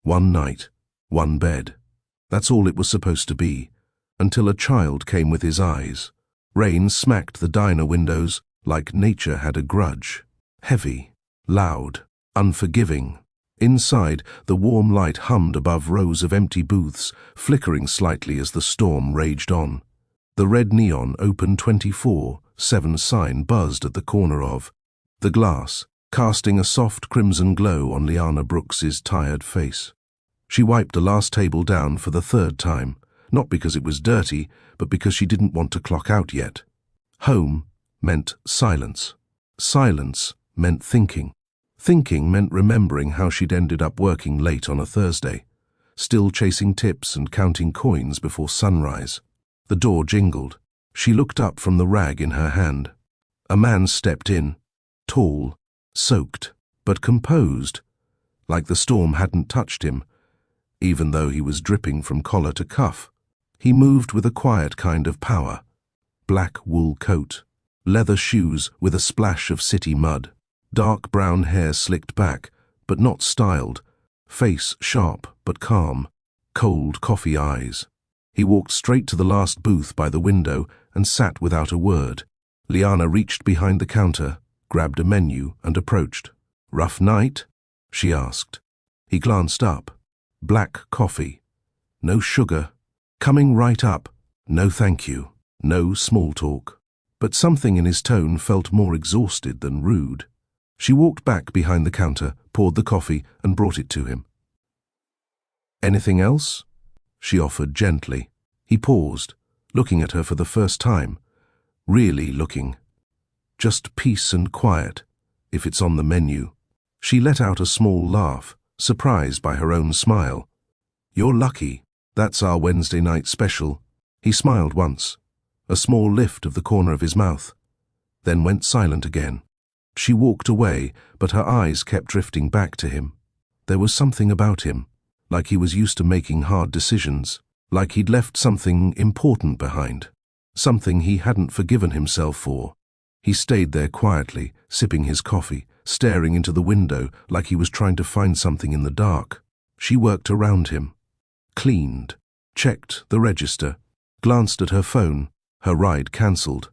One night, one bed. That's all it was supposed to be, until a child came with his eyes. Rain smacked the diner windows like nature had a grudge. Heavy, loud, unforgiving. Inside, the warm light hummed above rows of empty booths, flickering slightly as the storm raged on. The red neon open 24/7 sign buzzed at the corner of the glass, casting a soft crimson glow on Liana Brooks's tired face. She wiped the last table down for the third time, not because it was dirty, but because she didn't want to clock out yet. Home meant silence. Silence meant thinking. Thinking meant remembering how she'd ended up working late on a Thursday, still chasing tips and counting coins before sunrise. The door jingled. She looked up from the rag in her hand. A man stepped in, tall, soaked, but composed, like the storm hadn't touched him, even though he was dripping from collar to cuff. He moved with a quiet kind of power. Black wool coat, leather shoes with a splash of city mud, dark brown hair slicked back, but not styled, face sharp but calm, cold coffee eyes. He walked straight to the last booth by the window and sat without a word. Liana reached behind the counter, grabbed a menu and approached. "Rough night?" she asked. He glanced up. Black coffee. No sugar. Coming right up. No thank you. No small talk. But something in his tone felt more exhausted than rude. She walked back behind the counter, poured the coffee and brought it to him. "Anything else?" she offered gently. He paused, looking at her for the first time. Really looking. Just peace and quiet, if it's on the menu. She let out a small laugh, surprised by her own smile. "You're lucky. That's our Wednesday night special." He smiled once, a small lift of the corner of his mouth, then went silent again. She walked away, but her eyes kept drifting back to him. There was something about him, like he was used to making hard decisions, like he'd left something important behind, something he hadn't forgiven himself for. He stayed there quietly, sipping his coffee, staring into the window like he was trying to find something in the dark. She worked around him, cleaned, checked the register, glanced at her phone, her ride cancelled.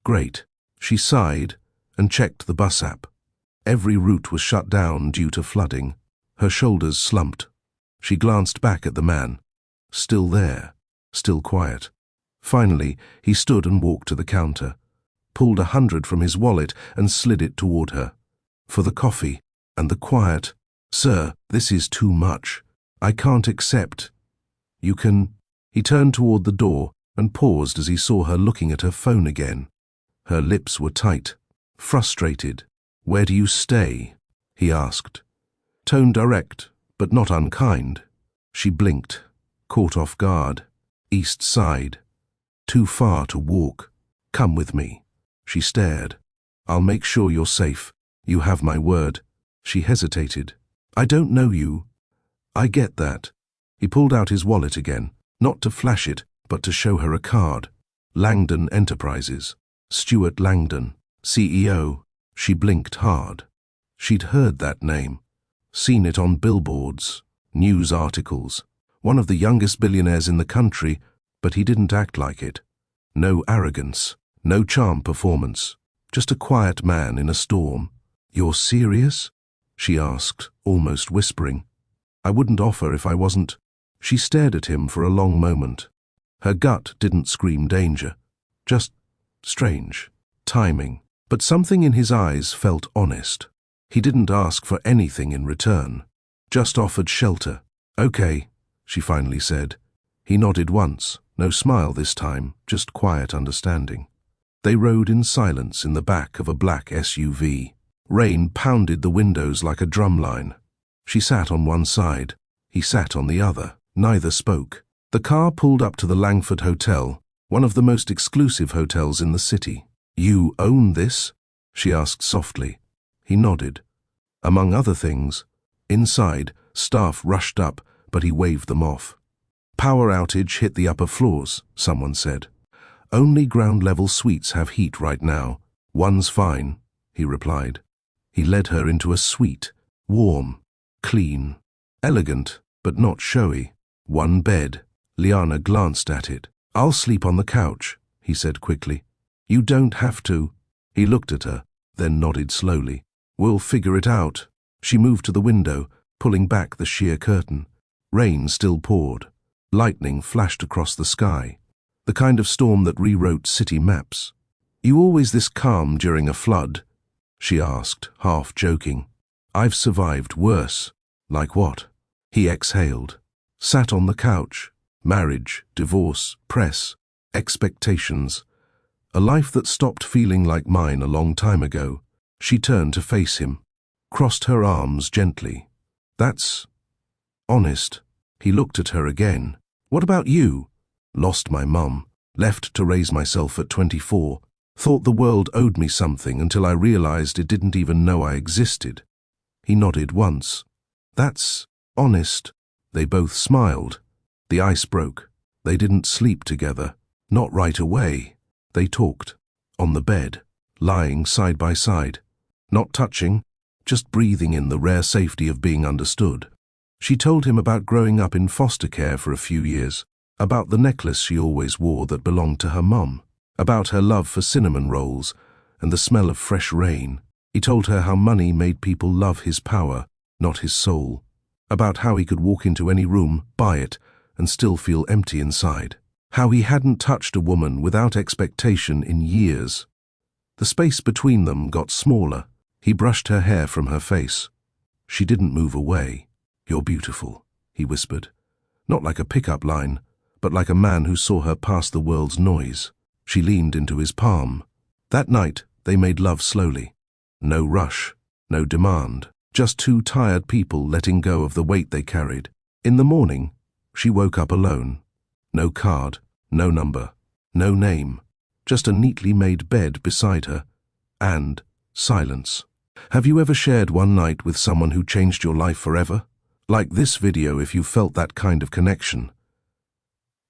Great. She sighed and checked the bus app. Every route was shut down due to flooding. Her shoulders slumped. She glanced back at the man. Still there, still quiet. Finally, he stood and walked to the counter, pulled 100 from his wallet and slid it toward her. For the coffee and the quiet. "Sir, this is too much. I can't accept. You can—" He turned toward the door and paused as he saw her looking at her phone again. Her lips were tight, frustrated. "Where do you stay?" he asked. Tone direct, but not unkind. She blinked, caught off guard. "East Side. Too far to walk. Come with me." She stared. "I'll make sure you're safe. You have my word." She hesitated. "I don't know you." "I get that." He pulled out his wallet again, not to flash it, but to show her a card. Langdon Enterprises. Stuart Langdon, CEO. She blinked hard. She'd heard that name, seen it on billboards, news articles. One of the youngest billionaires in the country, but he didn't act like it. No arrogance, no charm performance, just a quiet man in a storm. "You're serious?" she asked, almost whispering. "I wouldn't offer if I wasn't." She stared at him for a long moment. Her gut didn't scream danger, just strange, timing. But something in his eyes felt honest. He didn't ask for anything in return, just offered shelter. "Okay," she finally said. He nodded once, no smile this time, just quiet understanding. They rode in silence in the back of a black SUV. Rain pounded the windows like a drumline. She sat on one side, he sat on the other. Neither spoke. The car pulled up to the Langford Hotel, one of the most exclusive hotels in the city. "You own this?" she asked softly. He nodded. Among other things, inside, staff rushed up, but he waved them off. "Power outage hit the upper floors," someone said. "Only ground-level suites have heat right now. One's fine," he replied. He led her into a suite, warm, clean, elegant, but not showy. One bed. Liana glanced at it. "I'll sleep on the couch," he said quickly. "You don't have to." He looked at her, then nodded slowly. "We'll figure it out." She moved to the window, pulling back the sheer curtain. Rain still poured. Lightning flashed across the sky, the kind of storm that rewrote city maps. "You always this calm during a flood?" she asked, half joking. "I've survived worse." "Like what?" He exhaled. Sat on the couch. Marriage, divorce, press, expectations. A life that stopped feeling like mine a long time ago. She turned to face him, crossed her arms gently. "That's honest." He looked at her again. "What about you?" "Lost my mum. Left to raise myself at 24. Thought the world owed me something until I realized it didn't even know I existed." He nodded once. "That's honest." They both smiled. The ice broke. They didn't sleep together. Not right away. They talked. On the bed, lying side by side. Not touching, just breathing in the rare safety of being understood. She told him about growing up in foster care for a few years, about the necklace she always wore that belonged to her mum, about her love for cinnamon rolls and the smell of fresh rain. He told her how money made people love his power, not his soul, about how he could walk into any room, buy it, and still feel empty inside, how he hadn't touched a woman without expectation in years. The space between them got smaller. He brushed her hair from her face. She didn't move away. "You're beautiful," he whispered. Not like a pickup line, but like a man who saw her past the world's noise. She leaned into his palm. That night, they made love slowly. No rush, no demand, just two tired people letting go of the weight they carried. In the morning, she woke up alone. No card, no number, no name, just a neatly made bed beside her, and silence. Have you ever shared one night with someone who changed your life forever? Like this video if you felt that kind of connection.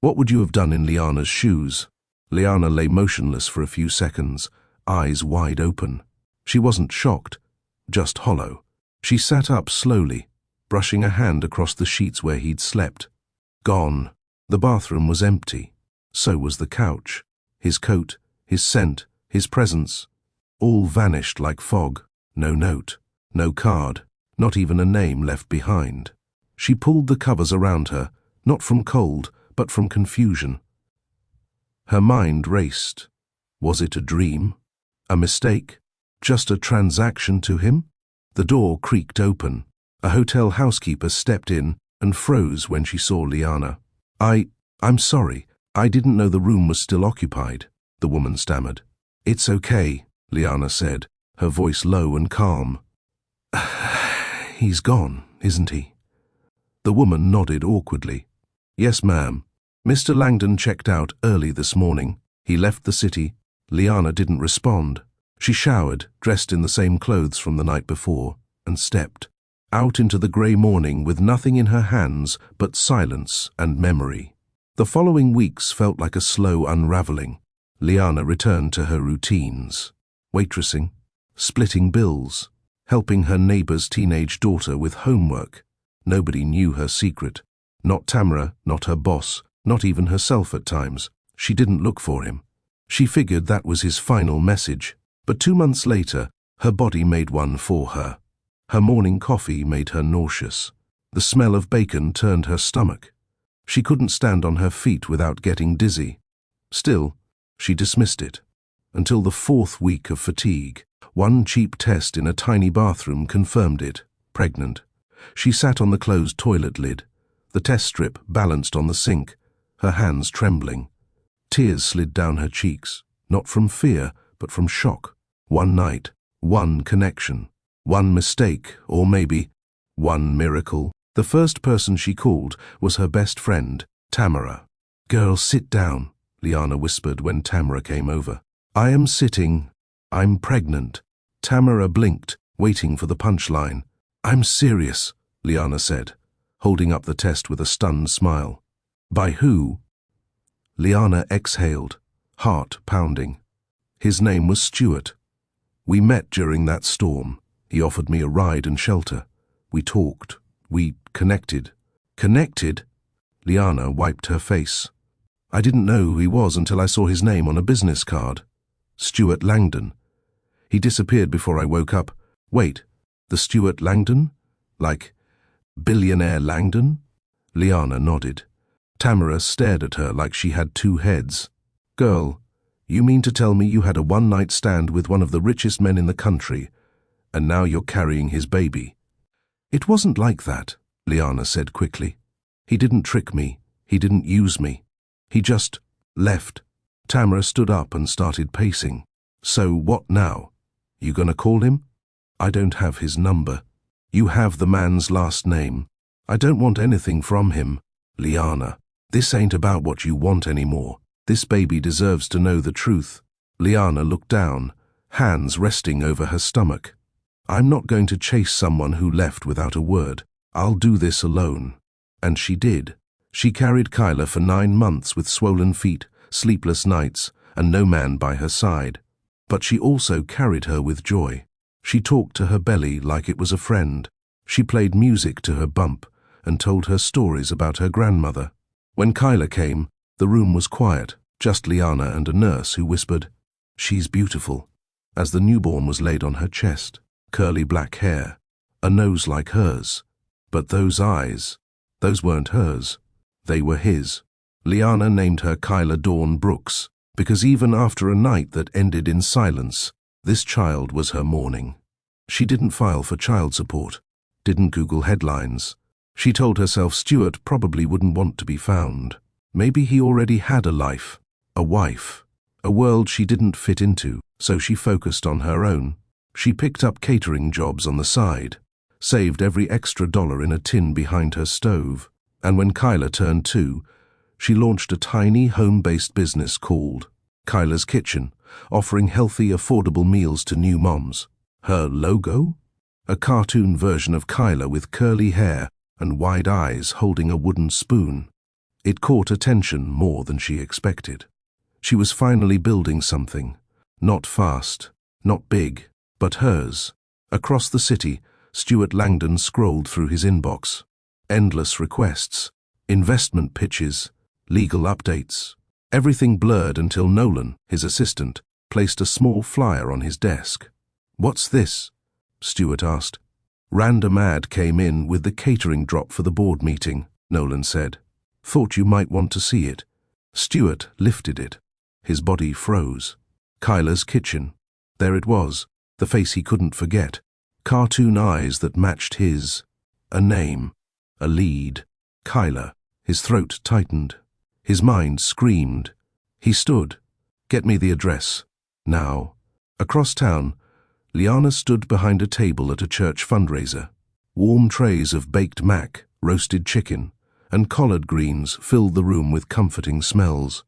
What would you have done in Liana's shoes? Liana lay motionless for a few seconds, eyes wide open. She wasn't shocked, just hollow. She sat up slowly, brushing a hand across the sheets where he'd slept. Gone. The bathroom was empty. So was the couch. His coat, his scent, his presence. All vanished like fog. No note, no card, not even a name left behind. She pulled the covers around her, not from cold, but from confusion. Her mind raced. Was it a dream? A mistake? Just a transaction to him? The door creaked open. A hotel housekeeper stepped in and froze when she saw Liana. I'm sorry, I didn't know the room was still occupied," the woman stammered. "It's okay," Liana said, her voice low and calm. "He's gone, isn't he?" The woman nodded awkwardly. "Yes, ma'am. Mr. Langdon checked out early this morning. He left the city." Liana didn't respond. She showered, dressed in the same clothes from the night before, and stepped out into the grey morning with nothing in her hands but silence and memory. The following weeks felt like a slow unravelling. Liana returned to her routines. Waitressing, splitting bills, helping her neighbour's teenage daughter with homework. Nobody knew her secret. Not Tamara, not her boss, not even herself at times. She didn't look for him. She figured that was his final message. But 2 months later, her body made one for her. Her morning coffee made her nauseous. The smell of bacon turned her stomach. She couldn't stand on her feet without getting dizzy. Still, she dismissed it. Until the 4th week of fatigue. One cheap test in a tiny bathroom confirmed it. Pregnant. She sat on the closed toilet lid. The test strip balanced on the sink, her hands trembling. Tears slid down her cheeks, not from fear, but from shock. One night, one connection, one mistake, or maybe one miracle. The first person she called was her best friend, Tamara. "Girl, sit down," Liana whispered when Tamara came over. "I am sitting. I'm pregnant." Tamara blinked, waiting for the punchline. "I'm serious," Liana said, holding up the test with a stunned smile. "By who?" Liana exhaled, heart pounding. His name was Stuart. "We met during that storm. He offered me a ride and shelter. We talked. We connected. Connected? Liana wiped her face. I didn't know who he was until I saw his name on a business card. Stuart Langdon. He disappeared before I woke up. Wait, the Stuart Langdon? Like, Billionaire Langdon? Liana nodded. Tamara stared at her like she had two heads. Girl, you mean to tell me you had a one-night stand with one of the richest men in the country, and now you're carrying his baby? It wasn't like that, Liana said quickly. He didn't trick me. He didn't use me. He just left. Tamara stood up and started pacing. So what now? You gonna call him? I don't have his number. You have the man's last name. I don't want anything from him. Liana, this ain't about what you want anymore. This baby deserves to know the truth. Liana looked down, hands resting over her stomach. I'm not going to chase someone who left without a word. I'll do this alone. And she did. She carried Kyla for 9 months with swollen feet, sleepless nights, and no man by her side. But she also carried her with joy. She talked to her belly like it was a friend. She played music to her bump and told her stories about her grandmother. When Kyla came, the room was quiet, just Liana and a nurse who whispered, "She's beautiful," as the newborn was laid on her chest. Curly black hair, a nose like hers. But those eyes, those weren't hers. They were his. Liana named her Kyla Dawn Brooks, because even after a night that ended in silence, this child was her morning. She didn't file for child support, didn't Google headlines. She told herself Stuart probably wouldn't want to be found. Maybe he already had a life, a wife, a world she didn't fit into, so she focused on her own. She picked up catering jobs on the side, saved every extra dollar in a tin behind her stove, and when Kyla turned 2, she launched a tiny home-based business called Kyla's Kitchen, offering healthy, affordable meals to new moms. Her logo? A cartoon version of Kyla with curly hair and wide eyes holding a wooden spoon. It caught attention more than she expected. She was finally building something. Not fast, not big, but hers. Across the city, Stuart Langdon scrolled through his inbox. Endless requests, investment pitches, legal updates. Everything blurred until Nolan, his assistant, placed a small flyer on his desk. "What's this?" Stuart asked. "Random ad came in with the catering drop for the board meeting," Nolan said. "Thought you might want to see it." Stuart lifted it. His body froze. Kyla's Kitchen. There it was, the face he couldn't forget. Cartoon eyes that matched his. A name. A lead. Kyla. His throat tightened. His mind screamed. He stood. "Get me the address. Now." Across town, Liana stood behind a table at a church fundraiser. Warm trays of baked mac, roasted chicken, and collard greens filled the room with comforting smells.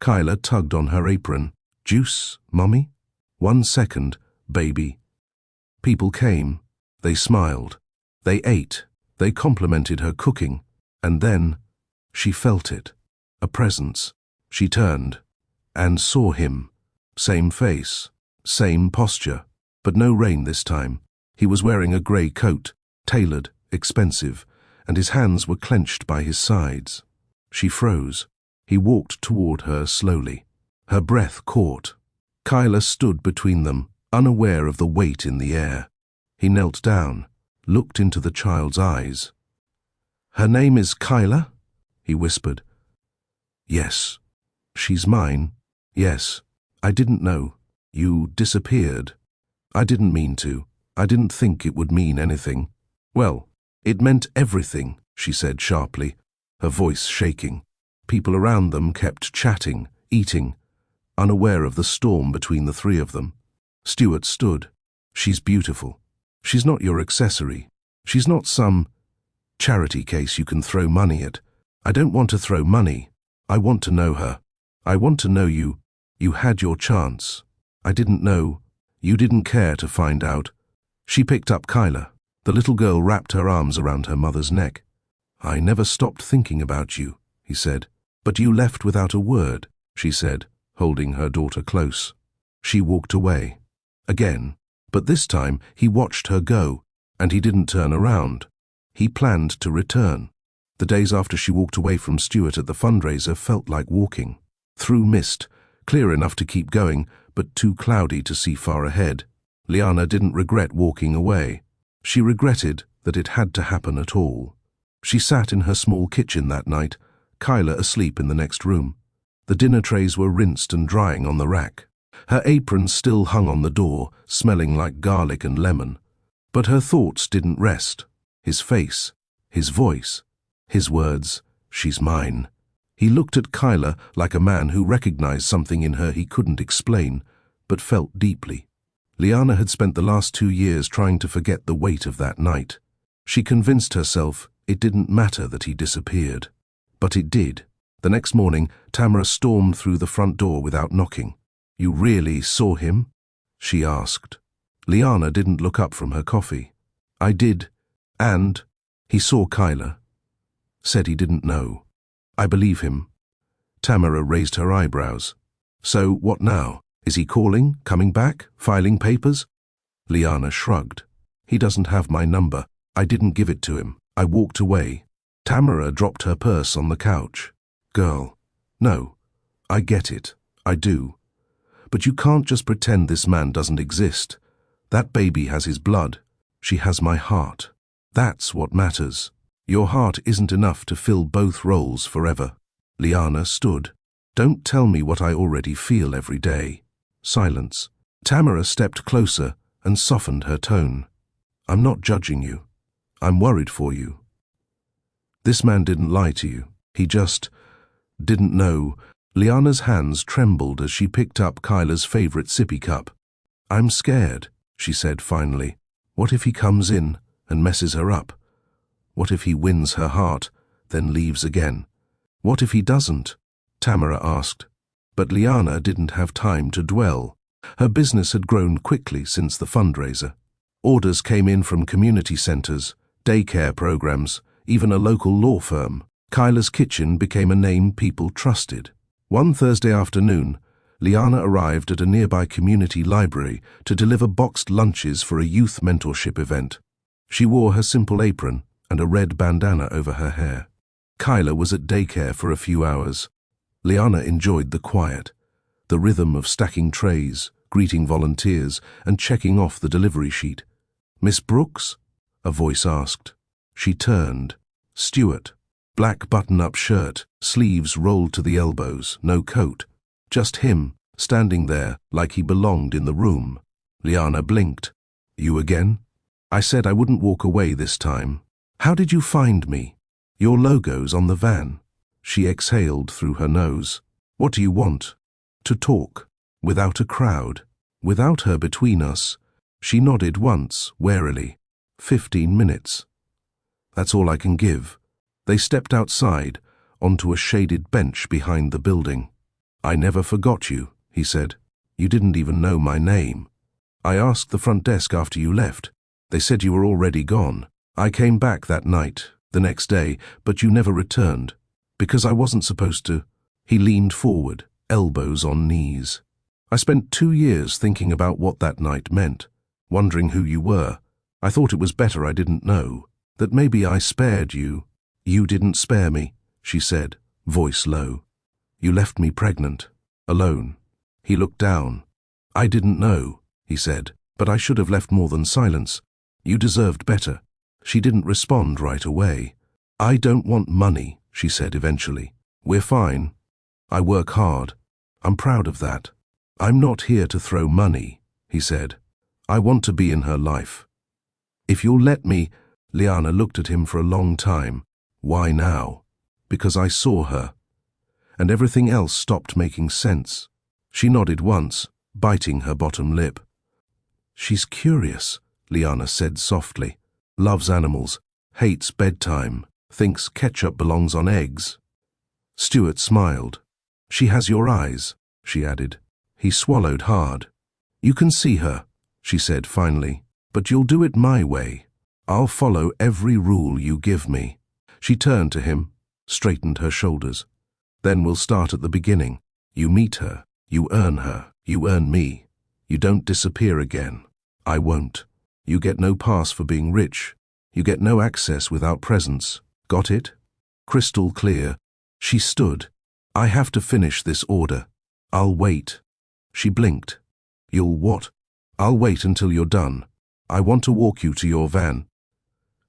Kyla tugged on her apron. "Juice, Mommy?" "1 second, baby." People came. They smiled. They ate. They complimented her cooking. And then, she felt it. A presence. She turned and saw him. Same face. Same posture. But no rain this time. He was wearing a grey coat, tailored, expensive, and his hands were clenched by his sides. She froze. He walked toward her slowly. Her breath caught. Kyla stood between them, unaware of the weight in the air. He knelt down, looked into the child's eyes. "Her name is Kyla?" he whispered. "Yes." "She's mine?" "Yes. I didn't know. You disappeared." "I didn't mean to. I didn't think it would mean anything." "Well, it meant everything," she said sharply, her voice shaking. People around them kept chatting, eating, unaware of the storm between the three of them. Stuart stood. "She's beautiful. She's not your accessory. She's not some charity case you can throw money at. I don't want to throw money. I want to know her. I want to know you. You had your chance. I didn't know. You didn't care to find out." She picked up Kyla. The little girl wrapped her arms around her mother's neck. "I never stopped thinking about you," he said. "But you left without a word," she said, holding her daughter close. She walked away. Again. But this time he watched her go, and he didn't turn around. He planned to return. The days after she walked away from Stuart at the fundraiser felt like walking. Through mist, clear enough to keep going, but too cloudy to see far ahead. Liana didn't regret walking away. She regretted that it had to happen at all. She sat in her small kitchen that night, Kyla asleep in the next room. The dinner trays were rinsed and drying on the rack. Her apron still hung on the door, smelling like garlic and lemon. But her thoughts didn't rest. His face, his voice, his words, "She's mine." He looked at Kyla like a man who recognized something in her he couldn't explain, but felt deeply. Liana had spent the last 2 years trying to forget the weight of that night. She convinced herself it didn't matter that he disappeared. But it did. The next morning, Tamara stormed through the front door without knocking. "You really saw him?" she asked. Liana didn't look up from her coffee. "I did, and he saw Kyla. Said he didn't know. I believe him." Tamara raised her eyebrows. "So what now? Is he calling, coming back, filing papers?" Liana shrugged. "He doesn't have my number. I didn't give it to him. I walked away." Tamara dropped her purse on the couch. "Girl, no, I get it. I do. But you can't just pretend this man doesn't exist. That baby has his blood. She has my heart. That's what matters. Your heart isn't enough to fill both roles forever." Liana stood. "Don't tell me what I already feel every day." Silence. Tamara stepped closer and softened her tone. "I'm not judging you. I'm worried for you. This man didn't lie to you. He just didn't know." Liana's hands trembled as she picked up Kyla's favorite sippy cup. "I'm scared," she said finally. "What if he comes in and messes her up? What if he wins her heart, then leaves again? What if he doesn't?" Tamara asked. But Liana didn't have time to dwell. Her business had grown quickly since the fundraiser. Orders came in from community centers, daycare programs, even a local law firm. Kyla's kitchen became a name people trusted. One Thursday afternoon, Liana arrived at a nearby community library to deliver boxed lunches for a youth mentorship event. She wore her simple apron and a red bandana over her hair. Kyla was at daycare for a few hours. Liana enjoyed the quiet, the rhythm of stacking trays, greeting volunteers, and checking off the delivery sheet. "Miss Brooks?" a voice asked. She turned. Stuart. Black button-up shirt, sleeves rolled to the elbows, no coat. Just him, standing there like he belonged in the room. Liana blinked. "You again?" "I said I wouldn't walk away this time." "How did you find me?" "Your logo's on the van." She exhaled through her nose. "What do you want?" "To talk. Without a crowd. Without her between us." She nodded once, warily. 15 minutes. "That's all I can give." They stepped outside, onto a shaded bench behind the building. "I never forgot you," he said. "You didn't even know my name. I asked the front desk after you left. They said you were already gone. I came back that night, the next day, but you never returned. Because I wasn't supposed to." He leaned forward, elbows on knees. "I spent 2 years thinking about what that night meant, wondering who you were. I thought it was better I didn't know, that maybe I spared you." "You didn't spare me," she said, voice low. "You left me pregnant, alone." He looked down. "I didn't know," he said, "but I should have left more than silence. You deserved better." She didn't respond right away. "I don't want money," she said eventually. "We're fine. I work hard. I'm proud of that." "I'm not here to throw money," he said. "I want to be in her life. If you'll let me." Liana looked at him for a long time. "Why now?" "Because I saw her." And everything else stopped making sense. She nodded once, biting her bottom lip. "She's curious," Liana said softly. "Loves animals, hates bedtime, thinks ketchup belongs on eggs." Stuart smiled. "She has your eyes," she added. He swallowed hard. "You can see her," she said finally, "but you'll do it my way. I'll follow every rule you give me." She turned to him, straightened her shoulders. "Then we'll start at the beginning. You meet her, you earn me. You don't disappear again. I won't. You get no pass for being rich. You get no access without presence. Got it?" crystal clear. She stood. "I have to finish this order. I'll wait." She blinked. "You'll what?" "I'll wait until you're done. I want to walk you to your van."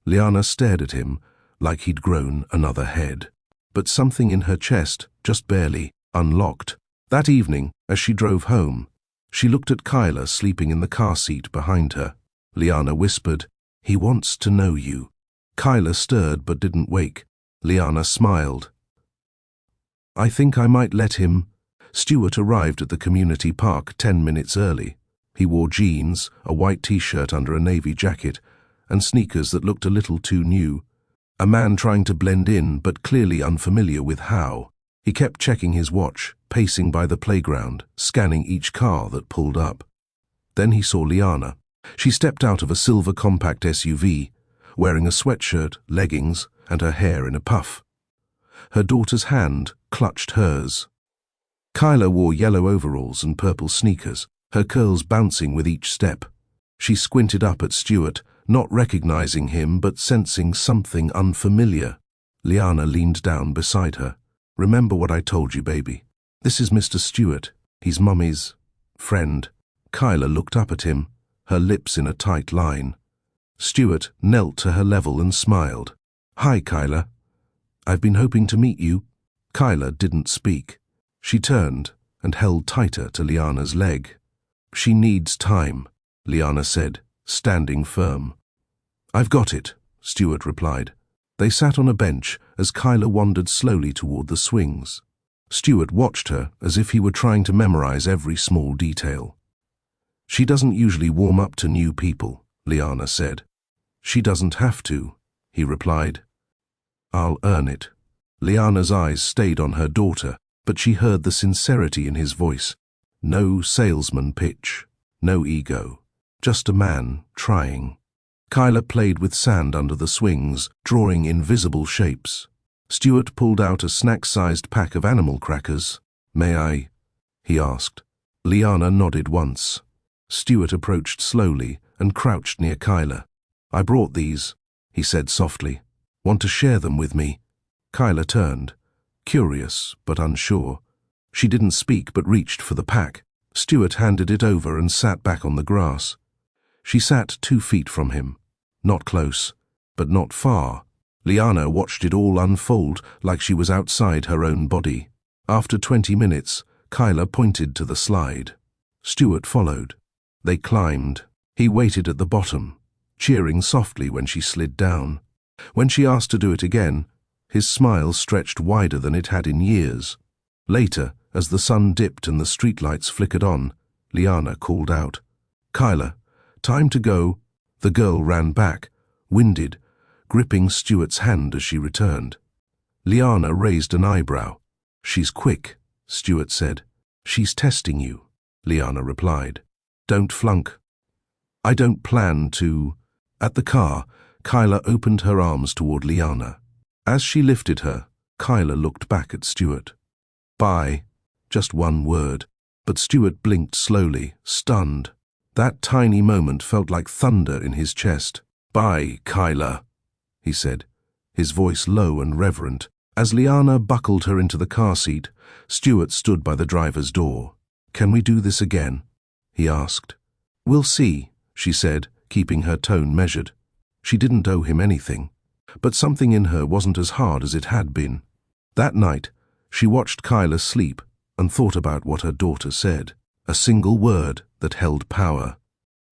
Liana stared at him like he'd grown another head. But something in her chest, just barely, unlocked. That evening, as she drove home, she looked at Kyla sleeping in the car seat behind her. Liana whispered, "He wants to know you." Kyla stirred but didn't wake. Liana smiled. "I think I might let him." Stuart arrived at the community park 10 minutes early. He wore jeans, a white t-shirt under a navy jacket, and sneakers that looked a little too new. A man trying to blend in, but clearly unfamiliar with how. He kept checking his watch, pacing by the playground, scanning each car that pulled up. Then he saw Liana. She stepped out of a silver compact SUV, wearing a sweatshirt, leggings, and her hair in a puff. Her daughter's hand clutched hers. Kyla wore yellow overalls and purple sneakers, her curls bouncing with each step. She squinted up at Stuart, not recognizing him but sensing something unfamiliar. Liana leaned down beside her. "Remember what I told you, baby. This is Mr. Stuart. He's Mummy's friend." Kyla looked up at him, her lips in a tight line. Stuart knelt to her level and smiled. "Hi, Kyla. I've been hoping to meet you." Kyla didn't speak. She turned and held tighter to Liana's leg. "She needs time," Liana said, standing firm. "I've got it," Stuart replied. They sat on a bench as Kyla wandered slowly toward the swings. Stuart watched her as if he were trying to memorize every small detail. "She doesn't usually warm up to new people," Liana said. "She doesn't have to," he replied. "I'll earn it." Liana's eyes stayed on her daughter, but she heard the sincerity in his voice. No salesman pitch, no ego, just a man trying. Kyla played with sand under the swings, drawing invisible shapes. Stuart pulled out a snack-sized pack of animal crackers. "May I?" he asked. Liana nodded once. Stuart approached slowly and crouched near Kyla. "I brought these," he said softly. "Want to share them with me?" Kyla turned, curious but unsure. She didn't speak but reached for the pack. Stuart handed it over and sat back on the grass. She sat 2 feet from him, not close, but not far. Liana watched it all unfold like she was outside her own body. After 20 minutes, Kyla pointed to the slide. Stuart followed. They climbed. He waited at the bottom, cheering softly when she slid down. When she asked to do it again, his smile stretched wider than it had in years. Later, as the sun dipped and the streetlights flickered on, Liana called out, "Kyla, time to go." The girl ran back, winded, gripping Stuart's hand as she returned. Liana raised an eyebrow. "She's quick," Stuart said. "She's testing you," Liana replied. "Don't flunk." "I don't plan to." At the car, Kyla opened her arms toward Liana. As she lifted her, Kyla looked back at Stuart. "Bye." Just one word, but Stuart blinked slowly, stunned. That tiny moment felt like thunder in his chest. "Bye, Kyla," he said, his voice low and reverent. As Liana buckled her into the car seat, Stuart stood by the driver's door. "Can we do this again?" he asked. "We'll see," she said, keeping her tone measured. She didn't owe him anything, but something in her wasn't as hard as it had been. That night, she watched Kyla sleep and thought about what her daughter said. A single word that held power.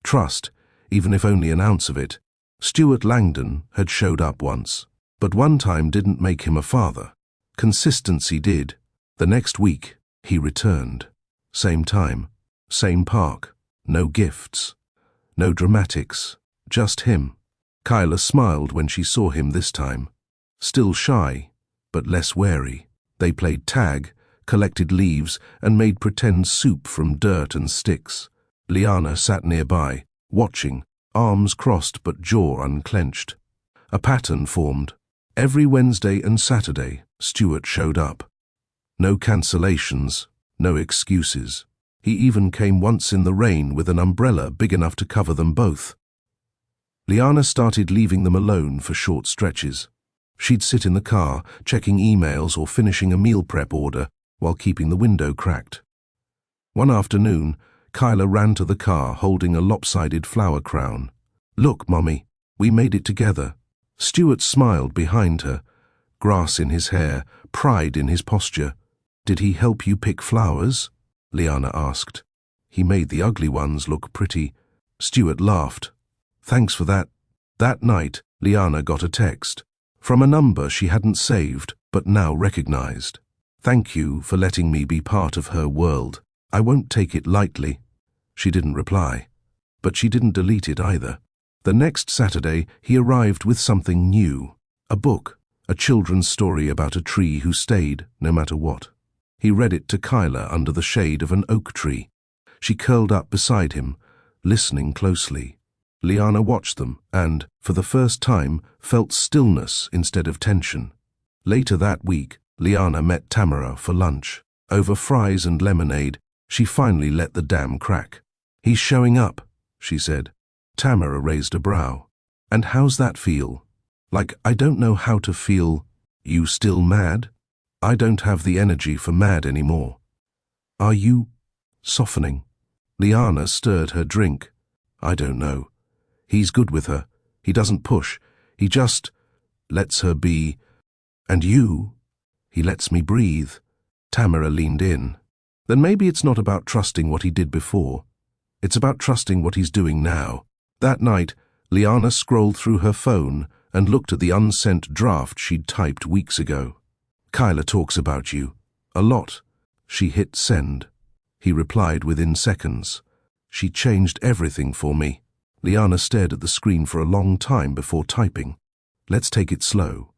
Trust, even if only an ounce of it. Stuart Langdon had showed up once, but one time didn't make him a father. Consistency did. The next week, he returned. Same time, same park. No gifts, no dramatics, just him. Kyla smiled when she saw him this time. Still shy, but less wary. They played tag, collected leaves, and made pretend soup from dirt and sticks. Liana sat nearby, watching, arms crossed but jaw unclenched. A pattern formed. Every Wednesday and Saturday, Stuart showed up. No cancellations, no excuses. He even came once in the rain with an umbrella big enough to cover them both. Liana started leaving them alone for short stretches. She'd sit in the car, checking emails or finishing a meal prep order while keeping the window cracked. One afternoon, Kyla ran to the car holding a lopsided flower crown. "Look, Mommy, we made it together." Stuart smiled behind her, grass in his hair, pride in his posture. "Did he help you pick flowers?" Liana asked. "He made the ugly ones look pretty." Stuart laughed. "Thanks for that." That night, Liana got a text from a number she hadn't saved but now recognized. "Thank you for letting me be part of her world. I won't take it lightly." She didn't reply, but she didn't delete it either. The next Saturday, he arrived with something new. A book, a children's story about a tree who stayed no matter what. He read it to Kyla under the shade of an oak tree. She curled up beside him, listening closely. Liana watched them and, for the first time, felt stillness instead of tension. Later that week, Liana met Tamara for lunch. Over fries and lemonade, she finally let the dam crack. "He's showing up," she said. Tamara raised a brow. "And how's that feel?" "Like I don't know how to feel." "You still mad?" "I don't have the energy for mad anymore." "Are you softening?" Liana stirred her drink. "I don't know. He's good with her. He doesn't push. He just lets her be. And you?" "He lets me breathe." Tamara leaned in. "Then maybe it's not about trusting what he did before. It's about trusting what he's doing now." That night, Liana scrolled through her phone and looked at the unsent draft she'd typed weeks ago. "Kyla talks about you. A lot." She hit send. He replied within seconds. "She changed everything for me." Liana stared at the screen for a long time before typing. "Let's take it slow.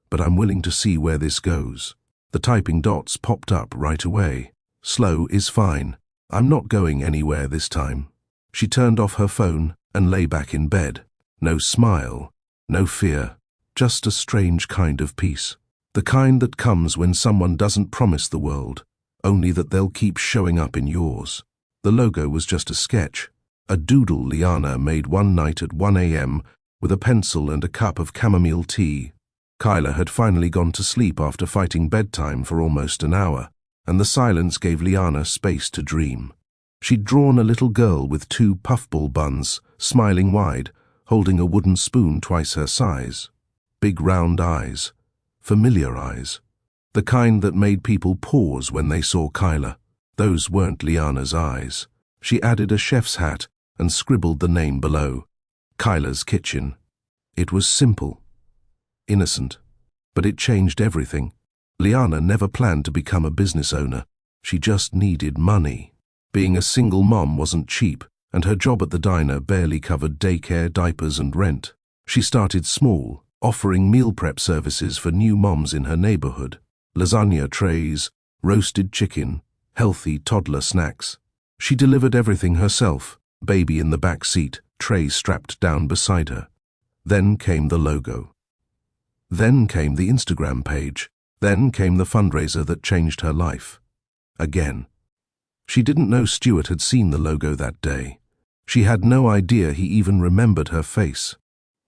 But I'm willing to see where this goes." The typing dots popped up right away. "Slow is fine. I'm not going anywhere this time." She turned off her phone and lay back in bed. No smile, no fear, just a strange kind of peace. The kind that comes when someone doesn't promise the world, only that they'll keep showing up in yours. The logo was just a sketch, a doodle Liana made one night at 1 a.m. with a pencil and a cup of chamomile tea. Kyla had finally gone to sleep after fighting bedtime for almost an hour, and the silence gave Liana space to dream. She'd drawn a little girl with 2 puffball buns, smiling wide, holding a wooden spoon twice her size. Big round eyes, familiar eyes. The kind that made people pause when they saw Kyla. Those weren't Liana's eyes. She added a chef's hat and scribbled the name below. Kyla's Kitchen. It was simple, innocent, but it changed everything. Liana never planned to become a business owner. She just needed money. Being a single mom wasn't cheap, and her job at the diner barely covered daycare, diapers, and rent. She started small, offering meal prep services for new moms in her neighborhood. Lasagna trays, roasted chicken, healthy toddler snacks. She delivered everything herself, baby in the back seat, tray strapped down beside her. Then came the logo. Then came the Instagram page. Then came the fundraiser that changed her life. Again. She didn't know Stuart had seen the logo that day. She had no idea he even remembered her face.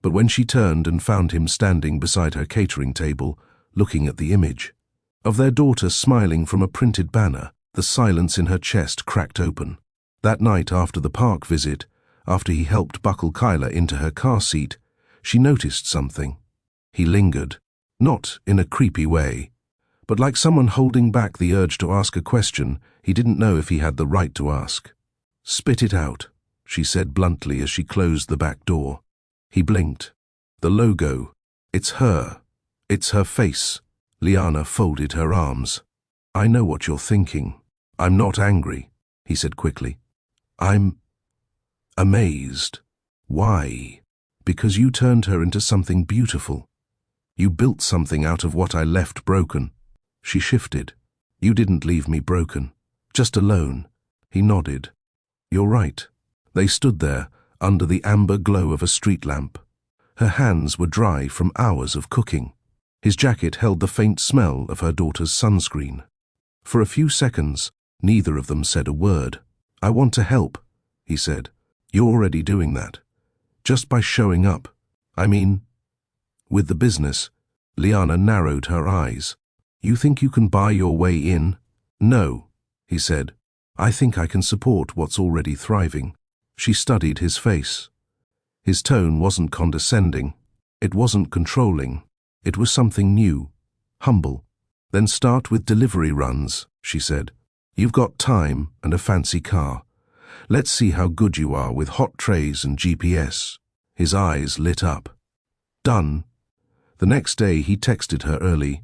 But when she turned and found him standing beside her catering table, looking at the image of their daughter smiling from a printed banner, the silence in her chest cracked open. That night after the park visit, after he helped buckle Kyla into her car seat, she noticed something. He lingered, not in a creepy way, but like someone holding back the urge to ask a question he didn't know if he had the right to ask. "Spit it out," she said bluntly as she closed the back door. He blinked. The logo. It's her. It's her face. Liana folded her arms. "I know what you're thinking. I'm not angry," he said quickly. "I'm amazed." "Why?" "Because you turned her into something beautiful. You built something out of what I left broken." She shifted. "You didn't leave me broken. Just alone." He nodded. "You're right." They stood there, under the amber glow of a street lamp. Her hands were dry from hours of cooking. His jacket held the faint smell of her daughter's sunscreen. For a few seconds, neither of them said a word. "I want to help," he said. "You're already doing that. Just by showing up. I mean, with the business." Liana narrowed her eyes. You think you can buy your way in? No, he said. I think I can support what's already thriving. She studied his face. His tone wasn't condescending. It wasn't controlling. It was something new, humble. Then start with delivery runs, she said. You've got time and a fancy car. Let's see how good you are with hot trays and GPS. His eyes lit up. Done. The next day he texted her early.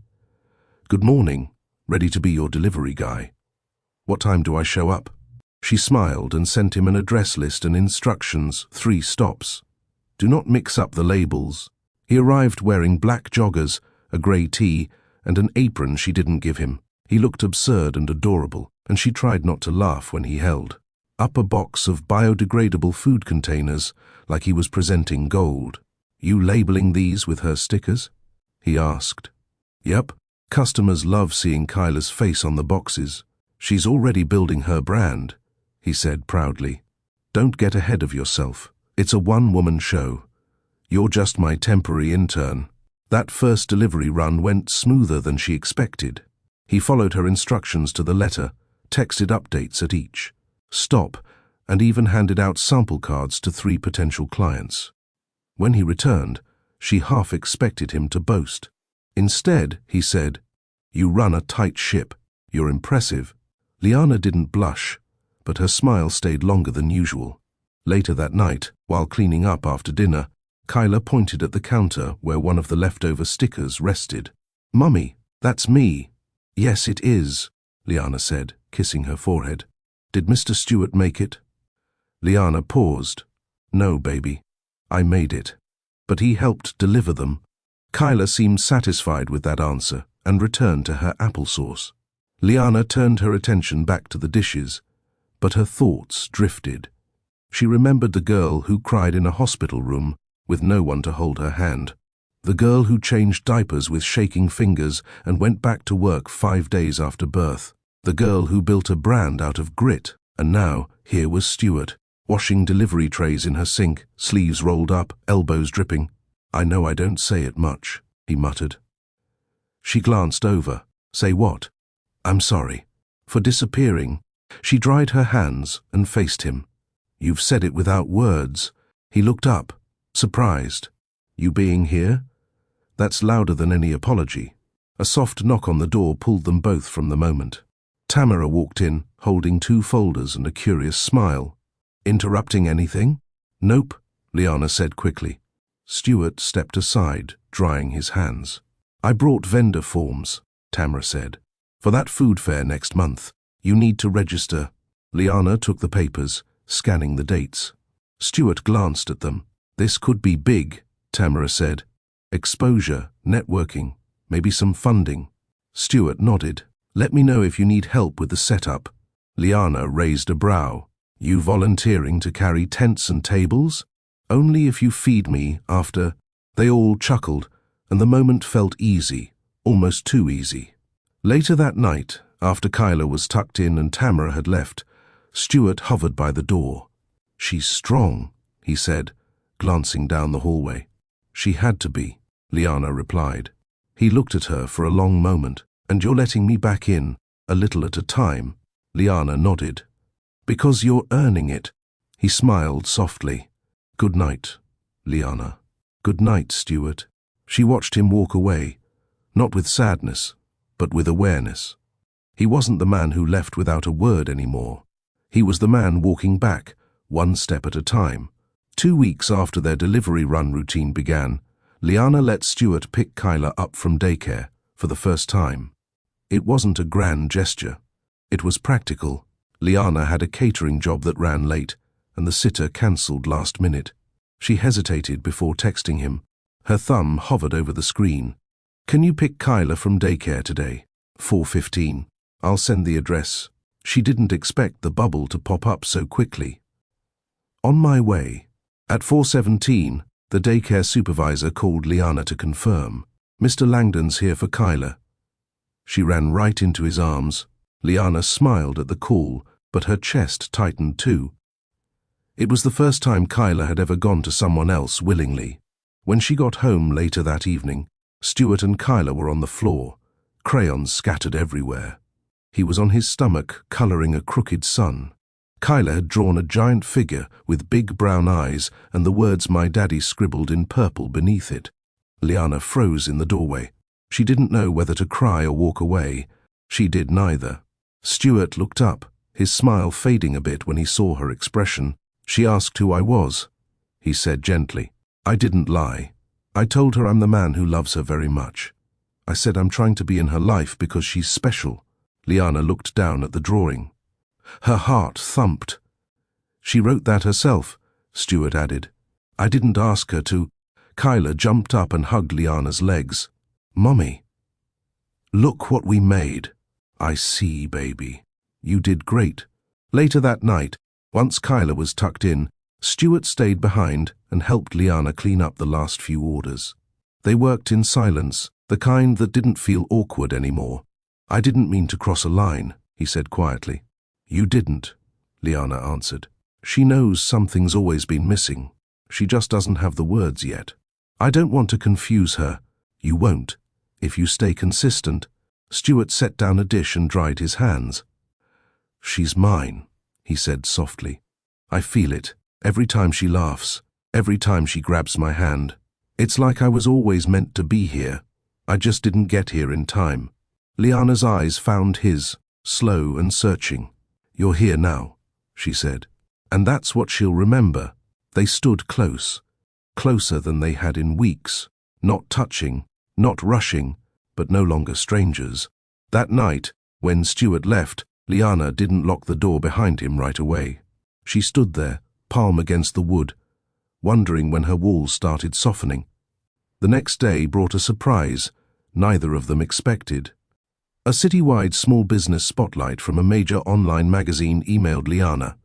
Good morning, ready to be your delivery guy. What time do I show up? She smiled and sent him an address list and instructions, 3 stops. Do not mix up the labels. He arrived wearing black joggers, a grey tee, and an apron she didn't give him. He looked absurd and adorable, and she tried not to laugh when he held up a box of biodegradable food containers like he was presenting gold. You labeling these with her stickers? He asked. Yep. Customers love seeing Kyla's face on the boxes. She's already building her brand, he said proudly. Don't get ahead of yourself. It's a one-woman show. You're just my temporary intern. That first delivery run went smoother than she expected. He followed her instructions to the letter, texted updates at each stop, and even handed out sample cards to 3 potential clients. When he returned, she half expected him to boast. Instead, he said, You run a tight ship. You're impressive. Liana didn't blush, but her smile stayed longer than usual. Later that night, while cleaning up after dinner, Kyla pointed at the counter where one of the leftover stickers rested. Mummy, that's me. Yes, it is, Liana said, kissing her forehead. Did Mr. Stewart make it? Liana paused. No, baby. I made it. But he helped deliver them. Kyla seemed satisfied with that answer and returned to her applesauce. Liana turned her attention back to the dishes, but her thoughts drifted. She remembered the girl who cried in a hospital room with no one to hold her hand. The girl who changed diapers with shaking fingers and went back to work 5 days after birth. The girl who built a brand out of grit. And now, here was Stewart, washing delivery trays in her sink, sleeves rolled up, elbows dripping. I know I don't say it much, he muttered. She glanced over. Say what? I'm sorry. For disappearing. She dried her hands and faced him. You've said it without words. He looked up, surprised. You being here? That's louder than any apology. A soft knock on the door pulled them both from the moment. Tamara walked in, holding 2 folders and a curious smile. Interrupting anything? Nope, Liana said quickly. Stewart stepped aside, drying his hands. I brought vendor forms, Tamara said. For that food fair next month, you need to register. Liana took the papers, scanning the dates. Stewart glanced at them. This could be big, Tamara said. Exposure, networking, maybe some funding. Stewart nodded. Let me know if you need help with the setup. Liana raised a brow. You volunteering to carry tents and tables? Only if you feed me after. They all chuckled, and the moment felt easy, almost too easy. Later that night, after Kyla was tucked in and Tamara had left, Stewart hovered by the door. She's strong, he said, glancing down the hallway. She had to be, Liana replied. He looked at her for a long moment. And you're letting me back in, a little at a time, Liana nodded. Because you're earning it. He smiled softly. Good night, Liana. Good night, Stewart. She watched him walk away, not with sadness, but with awareness. He wasn't the man who left without a word anymore. He was the man walking back, 1 step at a time. 2 weeks after their delivery run routine began, Liana let Stewart pick Kyla up from daycare for the first time. It wasn't a grand gesture. It was practical. Liana had a catering job that ran late, and the sitter cancelled last minute. She hesitated before texting him. Her thumb hovered over the screen. Can you pick Kyla from daycare today? 4:15. I'll send the address. She didn't expect the bubble to pop up so quickly. On my way. At 4:17, the daycare supervisor called Liana to confirm. Mr. Langdon's here for Kyla. She ran right into his arms. Liana smiled at the call, but her chest tightened too. It was the first time Kyla had ever gone to someone else willingly. When she got home later that evening, Stuart and Kyla were on the floor, crayons scattered everywhere. He was on his stomach, colouring a crooked sun. Kyla had drawn a giant figure with big brown eyes and the words "My Daddy" scribbled in purple beneath it. Liana froze in the doorway. She didn't know whether to cry or walk away. She did neither. Stuart looked up, his smile fading a bit when he saw her expression. "She asked who I was," he said gently. "I didn't lie. I told her I'm the man who loves her very much. I said I'm trying to be in her life because she's special." Liana looked down at the drawing. Her heart thumped. "She wrote that herself," Stuart added. "I didn't ask her to." Kyla jumped up and hugged Liana's legs. "Mummy, look what we made." "I see, baby. You did great." Later that night, once Kyla was tucked in, Stuart stayed behind and helped Liana clean up the last few orders. They worked in silence, the kind that didn't feel awkward anymore. "I didn't mean to cross a line," he said quietly. "You didn't," Liana answered. "She knows something's always been missing. She just doesn't have the words yet. I don't want to confuse her." "You won't, if you stay consistent." Stuart set down a dish and dried his hands. "She's mine," he said softly. "I feel it, every time she laughs, every time she grabs my hand. It's like I was always meant to be here. I just didn't get here in time." Liana's eyes found his, slow and searching. "You're here now," she said. "And that's what she'll remember." They stood close, closer than they had in weeks, not touching, not rushing, but no longer strangers. That night, when Stuart left, Liana didn't lock the door behind him right away. She stood there, palm against the wood, wondering when her walls started softening. The next day brought a surprise neither of them expected. A citywide small business spotlight from a major online magazine emailed Liana.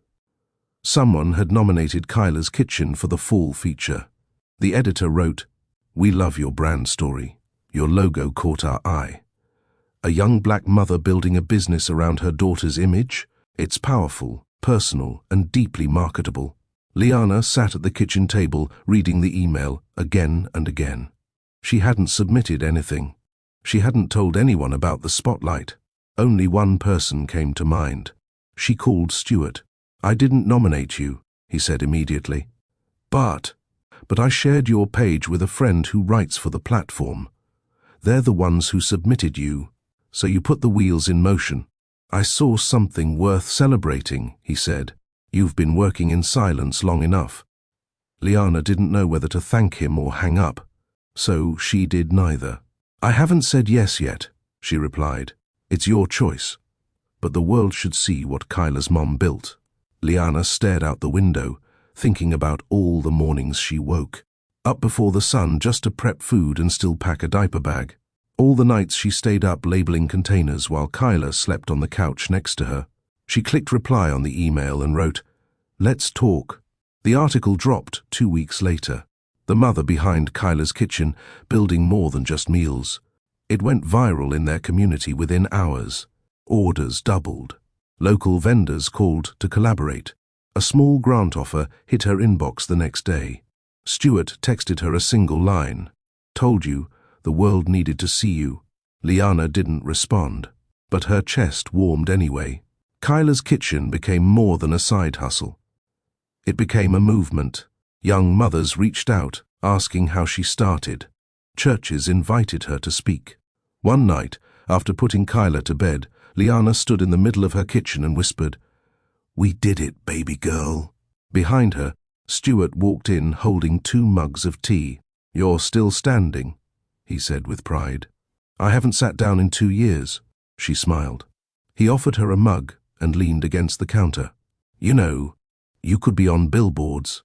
Someone had nominated Kyla's Kitchen for the fall feature. The editor wrote, "We love your brand story. Your logo caught our eye. A young black mother building a business around her daughter's image? It's powerful, personal, and deeply marketable." Liana sat at the kitchen table reading the email again and again. She hadn't submitted anything. She hadn't told anyone about the spotlight. Only one person came to mind. She called Stuart. "I didn't nominate you," he said immediately. But I shared your page with a friend who writes for the platform. They're the ones who submitted you, so you put the wheels in motion." "I saw something worth celebrating," he said. "You've been working in silence long enough." Liana didn't know whether to thank him or hang up, so she did neither. "I haven't said yes yet," she replied. "It's your choice. But the world should see what Kyla's mom built." Liana stared out the window, thinking about all the mornings she woke, up before the sun just to prep food and still pack a diaper bag. All the nights she stayed up labeling containers while Kyla slept on the couch next to her. She clicked reply on the email and wrote, "Let's talk." The article dropped 2 weeks later. The mother behind Kyla's Kitchen, building more than just meals. It went viral in their community within hours. Orders doubled. Local vendors called to collaborate. A small grant offer hit her inbox the next day. Stuart texted her a single line. "Told you, the world needed to see you." Liana didn't respond, but her chest warmed anyway. Kyla's Kitchen became more than a side hustle. It became a movement. Young mothers reached out, asking how she started. Churches invited her to speak. One night, after putting Kyla to bed, Liana stood in the middle of her kitchen and whispered, "We did it, baby girl." Behind her, Stuart walked in holding 2 mugs of tea. "You're still standing," he said with pride. "I haven't sat down in 2 years," she smiled. He offered her a mug and leaned against the counter. "You know, you could be on billboards.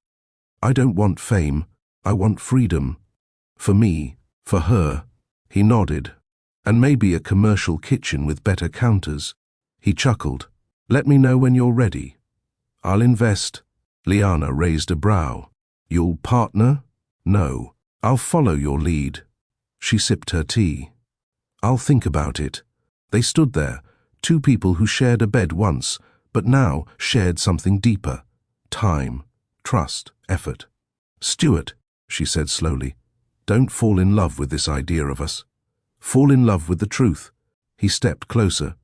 I don't want fame, I want freedom. For me, for her." He nodded. "And maybe a commercial kitchen with better counters." He chuckled. "Let me know when you're ready. I'll invest." Liana raised a brow. "You'll partner?" "No, I'll follow your lead." She sipped her tea. "I'll think about it." They stood there, 2 people who shared a bed once, but now shared something deeper. Time, trust, effort. "Stuart," she said slowly, Don't fall in love with this idea of us. Fall in love with the truth. He stepped closer.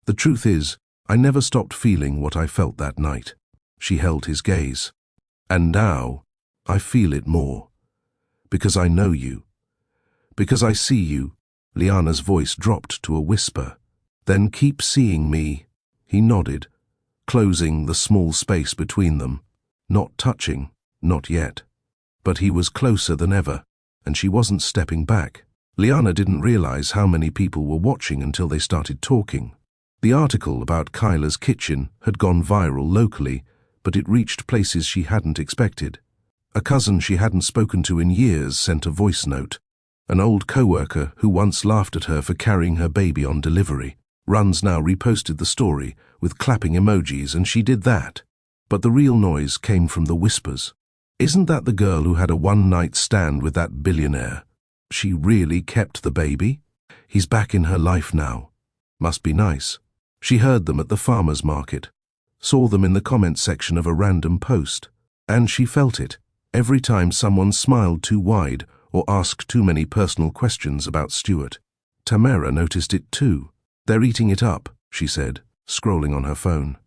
The truth is, I never stopped feeling what I felt that night. She held his gaze. And now, I feel it more. Because I know you. Because I see you. Liana's voice dropped to a whisper. Then keep seeing me. He nodded, closing the small space between them. Not touching, not yet. But he was closer than ever, and she wasn't stepping back. Liana didn't realize how many people were watching until they started talking. The article about Kyla's kitchen had gone viral locally, but it reached places she hadn't expected. A cousin she hadn't spoken to in years sent a voice note. An old co-worker who once laughed at her for carrying her baby on delivery runs now reposted the story with clapping emojis, and she did that. But the real noise came from the whispers. Isn't that the girl who had a one-night stand with that billionaire? She really kept the baby? He's back in her life now. Must be nice. She heard them at the farmer's market, saw them in the comment section of a random post, and she felt it every time someone smiled too wide or asked too many personal questions about Stuart. Tamara noticed it too. They're eating it up, she said, scrolling on her phone.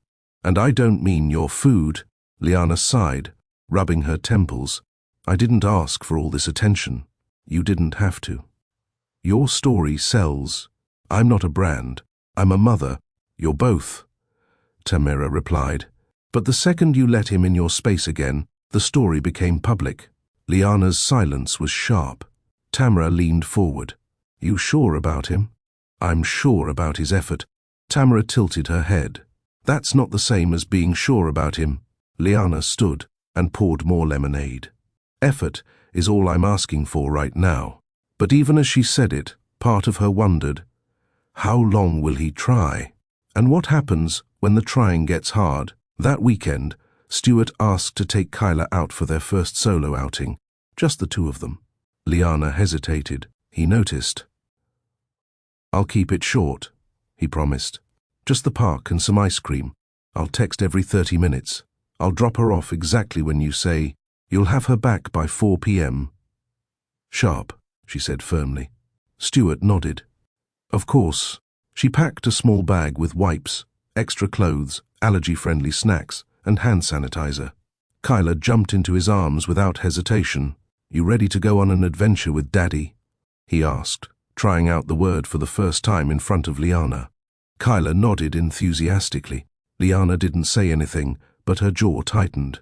And I don't mean your food, Liana sighed, rubbing her temples. I didn't ask for all this attention. You didn't have to. Your story sells. I'm not a brand. I'm a mother. You're both, Tamara replied. But the second you let him in your space again, the story became public. Liana's silence was sharp. Tamara leaned forward. You sure about him? I'm sure about his effort. Tamara tilted her head. That's not the same as being sure about him. Liana stood and poured more lemonade. Effort is all I'm asking for right now. But even as she said it, part of her wondered, how long will he try? And what happens when the trying gets hard? That weekend, Stuart asked to take Kyla out for their first solo outing, just the two of them. Liana hesitated. He noticed. I'll keep it short, he promised. Just the park and some ice cream. I'll text every 30 minutes. I'll drop her off exactly when you say, you'll have her back by 4 p.m. Sharp, she said firmly. Stuart nodded. Of course. She packed a small bag with wipes, extra clothes, allergy-friendly snacks, and hand sanitizer. Kyla jumped into his arms without hesitation. You ready to go on an adventure with Daddy? He asked, trying out the word for the first time in front of Liana. Kyla nodded enthusiastically. Liana didn't say anything, but her jaw tightened.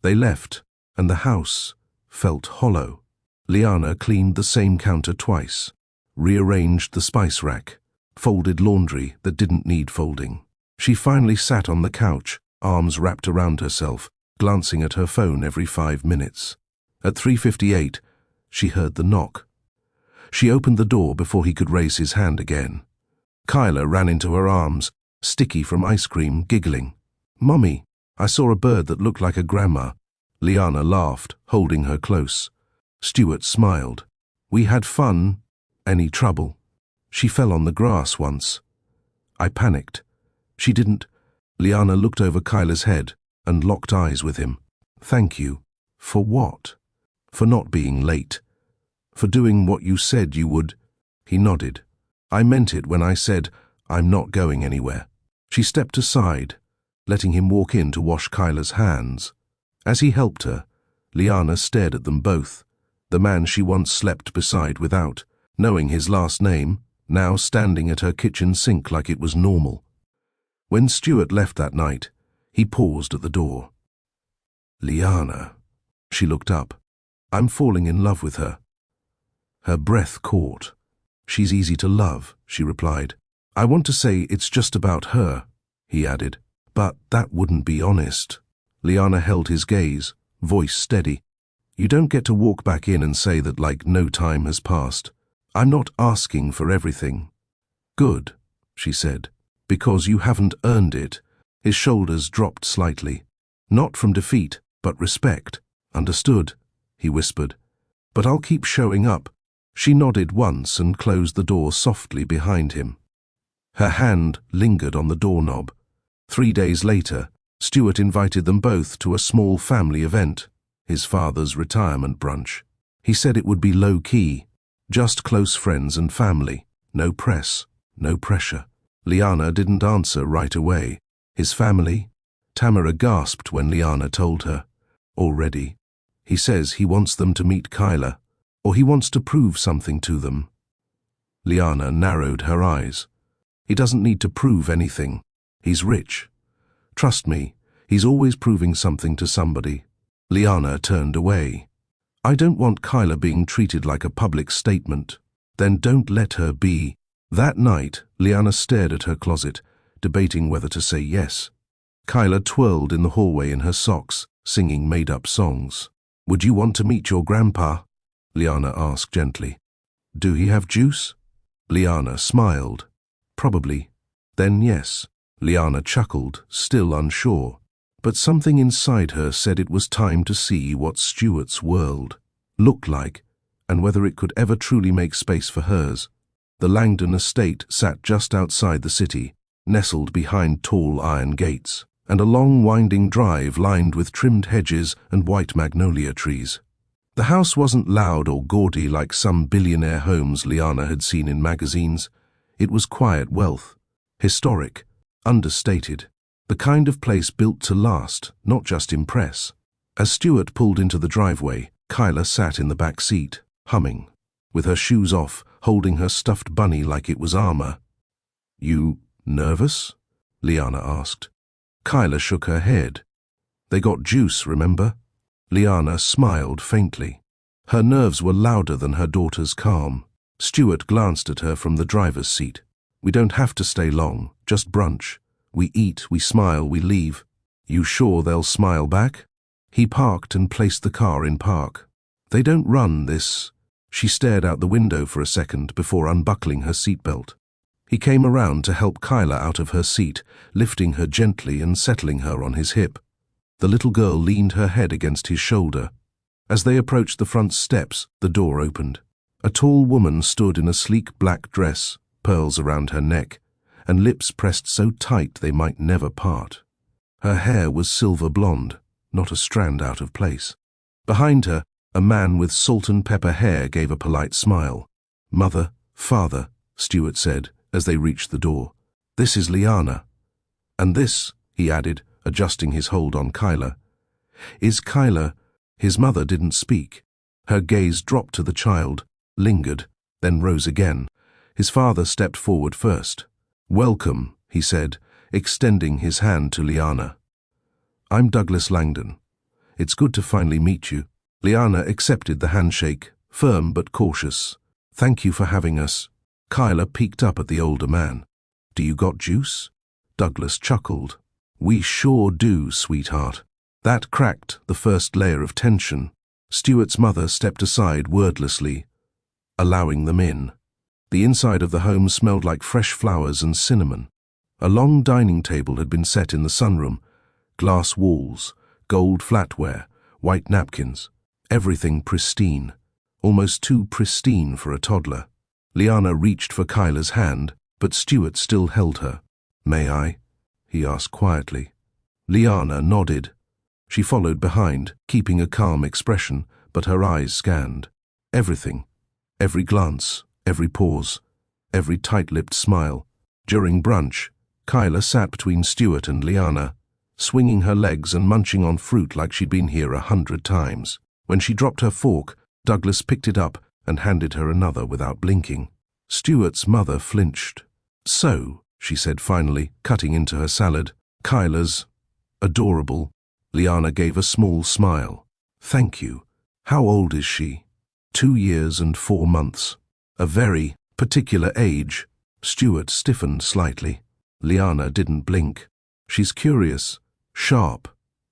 They left, and the house felt hollow. Liana cleaned the same counter twice, rearranged the spice rack, folded laundry that didn't need folding. She finally sat on the couch, arms wrapped around herself, glancing at her phone every 5 minutes. At 3:58, she heard the knock. She opened the door before he could raise his hand again. Kyla ran into her arms, sticky from ice cream, giggling. Mummy, I saw a bird that looked like a grandma. Liana laughed, holding her close. Stuart smiled. We had fun. Any trouble? She fell on the grass once. I panicked. She didn't. Liana looked over Kyla's head and locked eyes with him. Thank you. For what? For not being late. For doing what you said you would. He nodded. I meant it when I said, I'm not going anywhere. She stepped aside, letting him walk in to wash Kyla's hands. As he helped her, Liana stared at them both, the man she once slept beside without, knowing his last name, now standing at her kitchen sink like it was normal. When Stuart left that night, he paused at the door. Liana. She looked up. I'm falling in love with her. Her breath caught. She's easy to love, she replied. I want to say it's just about her, he added. But that wouldn't be honest. Liana held his gaze, voice steady. You don't get to walk back in and say that like no time has passed. I'm not asking for everything. Good, she said, because you haven't earned it. His shoulders dropped slightly. Not from defeat, but respect. Understood, he whispered. But I'll keep showing up. She nodded once and closed the door softly behind him. Her hand lingered on the doorknob. 3 days later, Stuart invited them both to a small family event, his father's retirement brunch. He said it would be low-key, just close friends and family, no press, no pressure. Liana didn't answer right away. His family? Tamara gasped when Liana told her. Already. He says he wants them to meet Kyla, or he wants to prove something to them. Liana narrowed her eyes. He doesn't need to prove anything. He's rich. Trust me, he's always proving something to somebody. Liana turned away. I don't want Kyla being treated like a public statement. Then don't let her be. That night, Liana stared at her closet, debating whether to say yes. Kyla twirled in the hallway in her socks, singing made-up songs. Would you want to meet your grandpa? Liana asked gently. Do he have juice? Liana smiled. Probably. Then yes. Liana chuckled, still unsure. But something inside her said it was time to see what Stuart's world looked like, and whether it could ever truly make space for hers. The Langdon estate sat just outside the city, nestled behind tall iron gates, and a long winding drive lined with trimmed hedges and white magnolia trees. The house wasn't loud or gaudy like some billionaire homes Liana had seen in magazines. It was quiet wealth, historic, understated, the kind of place built to last, not just impress. As Stuart pulled into the driveway, Kyla sat in the back seat, humming, with her shoes off, holding her stuffed bunny like it was armor. You nervous? Liana asked. Kyla shook her head. They got juice, remember? Liana smiled faintly. Her nerves were louder than her daughter's calm. Stuart glanced at her from the driver's seat. We don't have to stay long, just brunch. We eat, we smile, we leave. You sure they'll smile back? He parked and placed the car in park. They don't run this. She stared out the window for a second before unbuckling her seatbelt. He came around to help Kyla out of her seat, lifting her gently and settling her on his hip. The little girl leaned her head against his shoulder. As they approached the front steps, the door opened. A tall woman stood in a sleek black dress, pearls around her neck, and lips pressed so tight they might never part. Her hair was silver blonde, not a strand out of place. Behind her, a man with salt and pepper hair gave a polite smile. Mother, father, Stuart said as they reached the door. This is Liana. And this, he added, adjusting his hold on Kyla, is Kyla. His mother didn't speak. Her gaze dropped to the child, lingered, then rose again. His father stepped forward first. Welcome, he said, extending his hand to Liana. I'm Douglas Langdon. It's good to finally meet you. Liana accepted the handshake, firm but cautious. Thank you for having us. Kyla peeked up at the older man. Do you got juice? Douglas chuckled. We sure do, sweetheart. That cracked the first layer of tension. Stuart's mother stepped aside wordlessly, allowing them in. The inside of the home smelled like fresh flowers and cinnamon. A long dining table had been set in the sunroom. Glass walls, gold flatware, white napkins. Everything pristine. Almost too pristine for a toddler. Liana reached for Kyla's hand, but Stuart still held her. May I? He asked quietly. Liana nodded. She followed behind, keeping a calm expression, but her eyes scanned. Everything. Every glance, every pause, every tight-lipped smile. During brunch, Kyla sat between Stuart and Liana, swinging her legs and munching on fruit like she'd been here 100 times. When she dropped her fork, Douglas picked it up and handed her another without blinking. Stuart's mother flinched. So, she said finally, cutting into her salad, Kyla's adorable. Liana gave a small smile. Thank you. How old is she? 2 years and 4 months. A very particular age. Stuart stiffened slightly. Liana didn't blink. She's curious, sharp,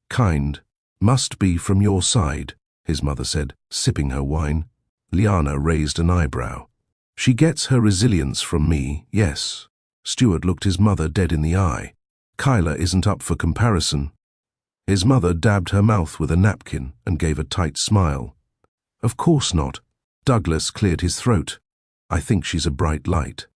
kind. Must be from your side, his mother said, sipping her wine. Liana raised an eyebrow. She gets her resilience from me, yes. Stuart looked his mother dead in the eye. Kyla isn't up for comparison. His mother dabbed her mouth with a napkin and gave a tight smile. Of course not. Douglas cleared his throat. I think she's a bright light.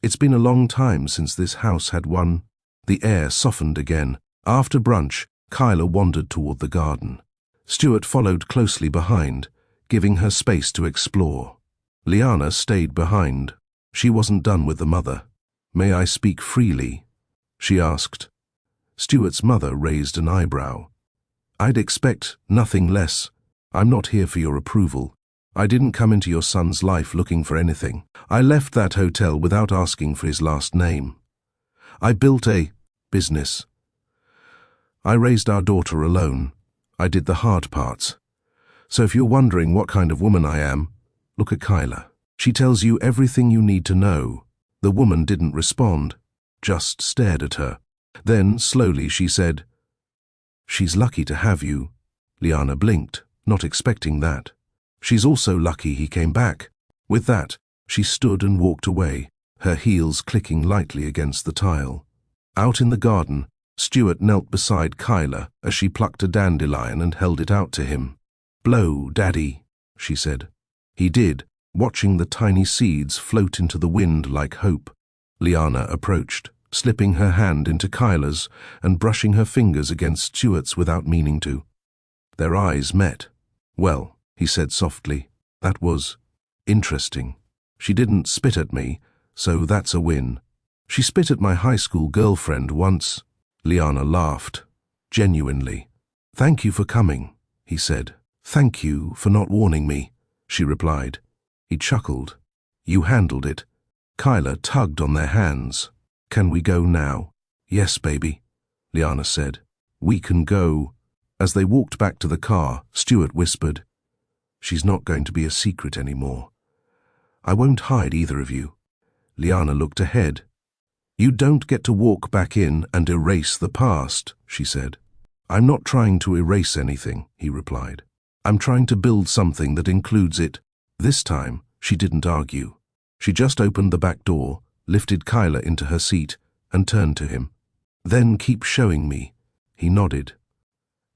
It's been a long time since this house had one. The air softened again. After brunch, Kyla wandered toward the garden. Stuart followed closely behind, giving her space to explore. Liana stayed behind. She wasn't done with the mother. "May I speak freely?" she asked. Stuart's mother raised an eyebrow. "I'd expect nothing less. I'm not here for your approval. I didn't come into your son's life looking for anything. I left that hotel without asking for his last name. I built a business. I raised our daughter alone. I did the hard parts. So if you're wondering what kind of woman I am, look at Kyla. She tells you everything you need to know." The woman didn't respond, just stared at her. Then, slowly, she said, "She's lucky to have you." Liana blinked, not expecting that. "She's also lucky he came back." With that, she stood and walked away, her heels clicking lightly against the tile. Out in the garden, Stuart knelt beside Kyla as she plucked a dandelion and held it out to him. "Blow, Daddy," she said. He did, watching the tiny seeds float into the wind like hope. Liana approached, slipping her hand into Kyla's and brushing her fingers against Stuart's without meaning to. Their eyes met. "Well," he said softly, "that was interesting. She didn't spit at me, so that's a win. She spit at my high school girlfriend once." Liana laughed, genuinely. "Thank you for coming," he said. "Thank you for not warning me," she replied. He chuckled. "You handled it." Kyla tugged on their hands. "Can we go now?" "Yes, baby," Liana said. "We can go." As they walked back to the car, Stuart whispered, "She's not going to be a secret anymore. I won't hide either of you." Liana looked ahead. "You don't get to walk back in and erase the past," she said. "I'm not trying to erase anything," he replied. "I'm trying to build something that includes it." This time, she didn't argue. She just opened the back door, lifted Kyla into her seat, and turned to him. "Then keep showing me." He nodded.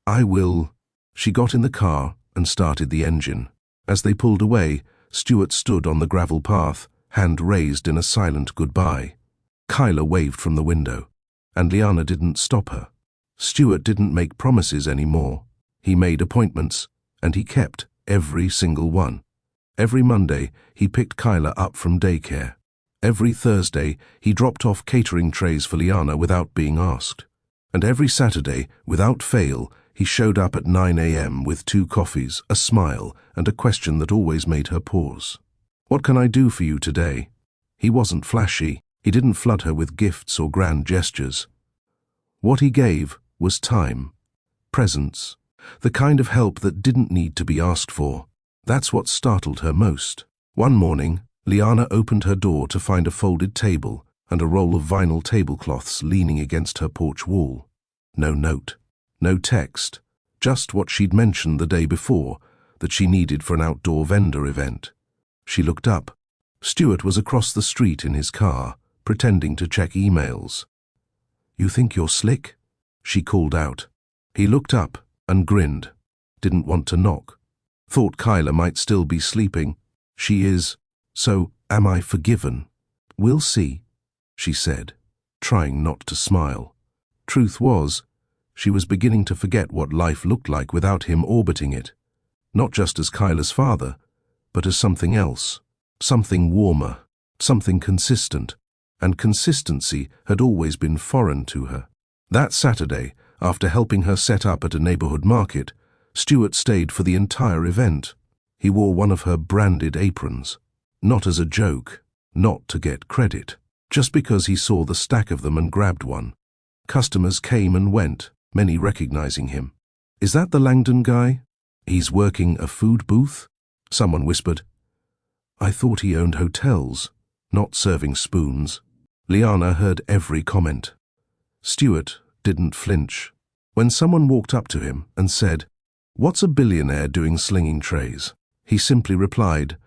"I will." She got in the car and started the engine. As they pulled away, Stuart stood on the gravel path, hand raised in a silent goodbye. Kyla waved from the window, and Liana didn't stop her. Stuart didn't make promises anymore. He made appointments, and he kept every single one. Every Monday, he picked Kyla up from daycare. Every Thursday, he dropped off catering trays for Liana without being asked. And every Saturday, without fail, he showed up at 9 a.m. with 2 coffees, a smile, and a question that always made her pause. "What can I do for you today?" He wasn't flashy. He didn't flood her with gifts or grand gestures. What he gave was time, presence, the kind of help that didn't need to be asked for. That's what startled her most. One morning, Liana opened her door to find a folded table and a roll of vinyl tablecloths leaning against her porch wall. No note, no text, just what she'd mentioned the day before that she needed for an outdoor vendor event. She looked up. Stuart was across the street in his car, pretending to check emails. "You think you're slick?" she called out. He looked up and grinned. Didn't want to knock. Thought Kyla might still be sleeping. "She is. So, am I forgiven?" "We'll see," she said, trying not to smile. Truth was, she was beginning to forget what life looked like without him orbiting it. Not just as Kyla's father, but as something else. Something warmer, something consistent. And consistency had always been foreign to her. That Saturday, after helping her set up at a neighborhood market, Stuart stayed for the entire event. He wore one of her branded aprons. Not as a joke, not to get credit, just because he saw the stack of them and grabbed one. Customers came and went, many recognizing him. "Is that the Langdon guy? He's working a food booth?" Someone whispered. "I thought he owned hotels, not serving spoons." Liana heard every comment. Stuart didn't flinch. When someone walked up to him and said, "What's a billionaire doing slinging trays?" he simply replied,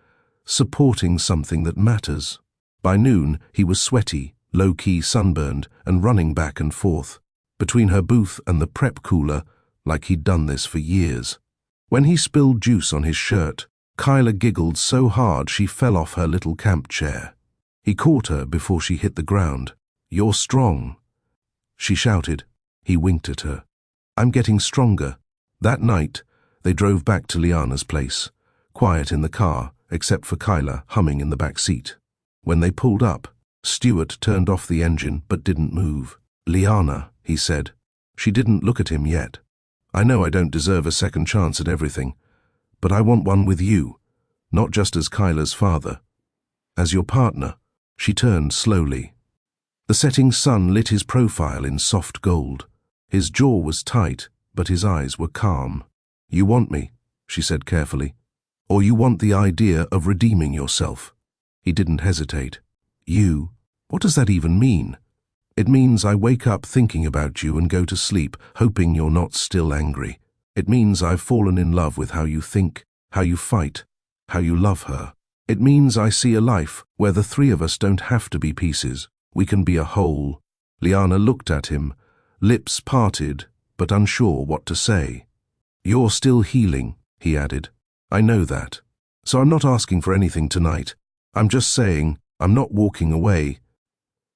"Supporting something that matters." By noon, he was sweaty, low-key sunburned, and running back and forth, between her booth and the prep cooler, like he'd done this for years. When he spilled juice on his shirt, Kyla giggled so hard she fell off her little camp chair. He caught her before she hit the ground. "You're strong," she shouted. He winked at her. "I'm getting stronger." That night, they drove back to Liana's place, Quiet in the car, except for Kyla humming in the back seat. When they pulled up, Stuart turned off the engine but didn't move. "Liana," he said. She didn't look at him yet. "I know I don't deserve a second chance at everything, but I want one with you, not just as Kyla's father. As your partner." She turned slowly. The setting sun lit his profile in soft gold. His jaw was tight, but his eyes were calm. "You want me," she said carefully, "or you want the idea of redeeming yourself?" He didn't hesitate. "You? What does that even mean?" "It means I wake up thinking about you and go to sleep, hoping you're not still angry. It means I've fallen in love with how you think, how you fight, how you love her. It means I see a life where the three of us don't have to be pieces. We can be a whole." Liana looked at him, lips parted, but unsure what to say. "You're still healing," he added. "I know that. So I'm not asking for anything tonight. I'm just saying I'm not walking away."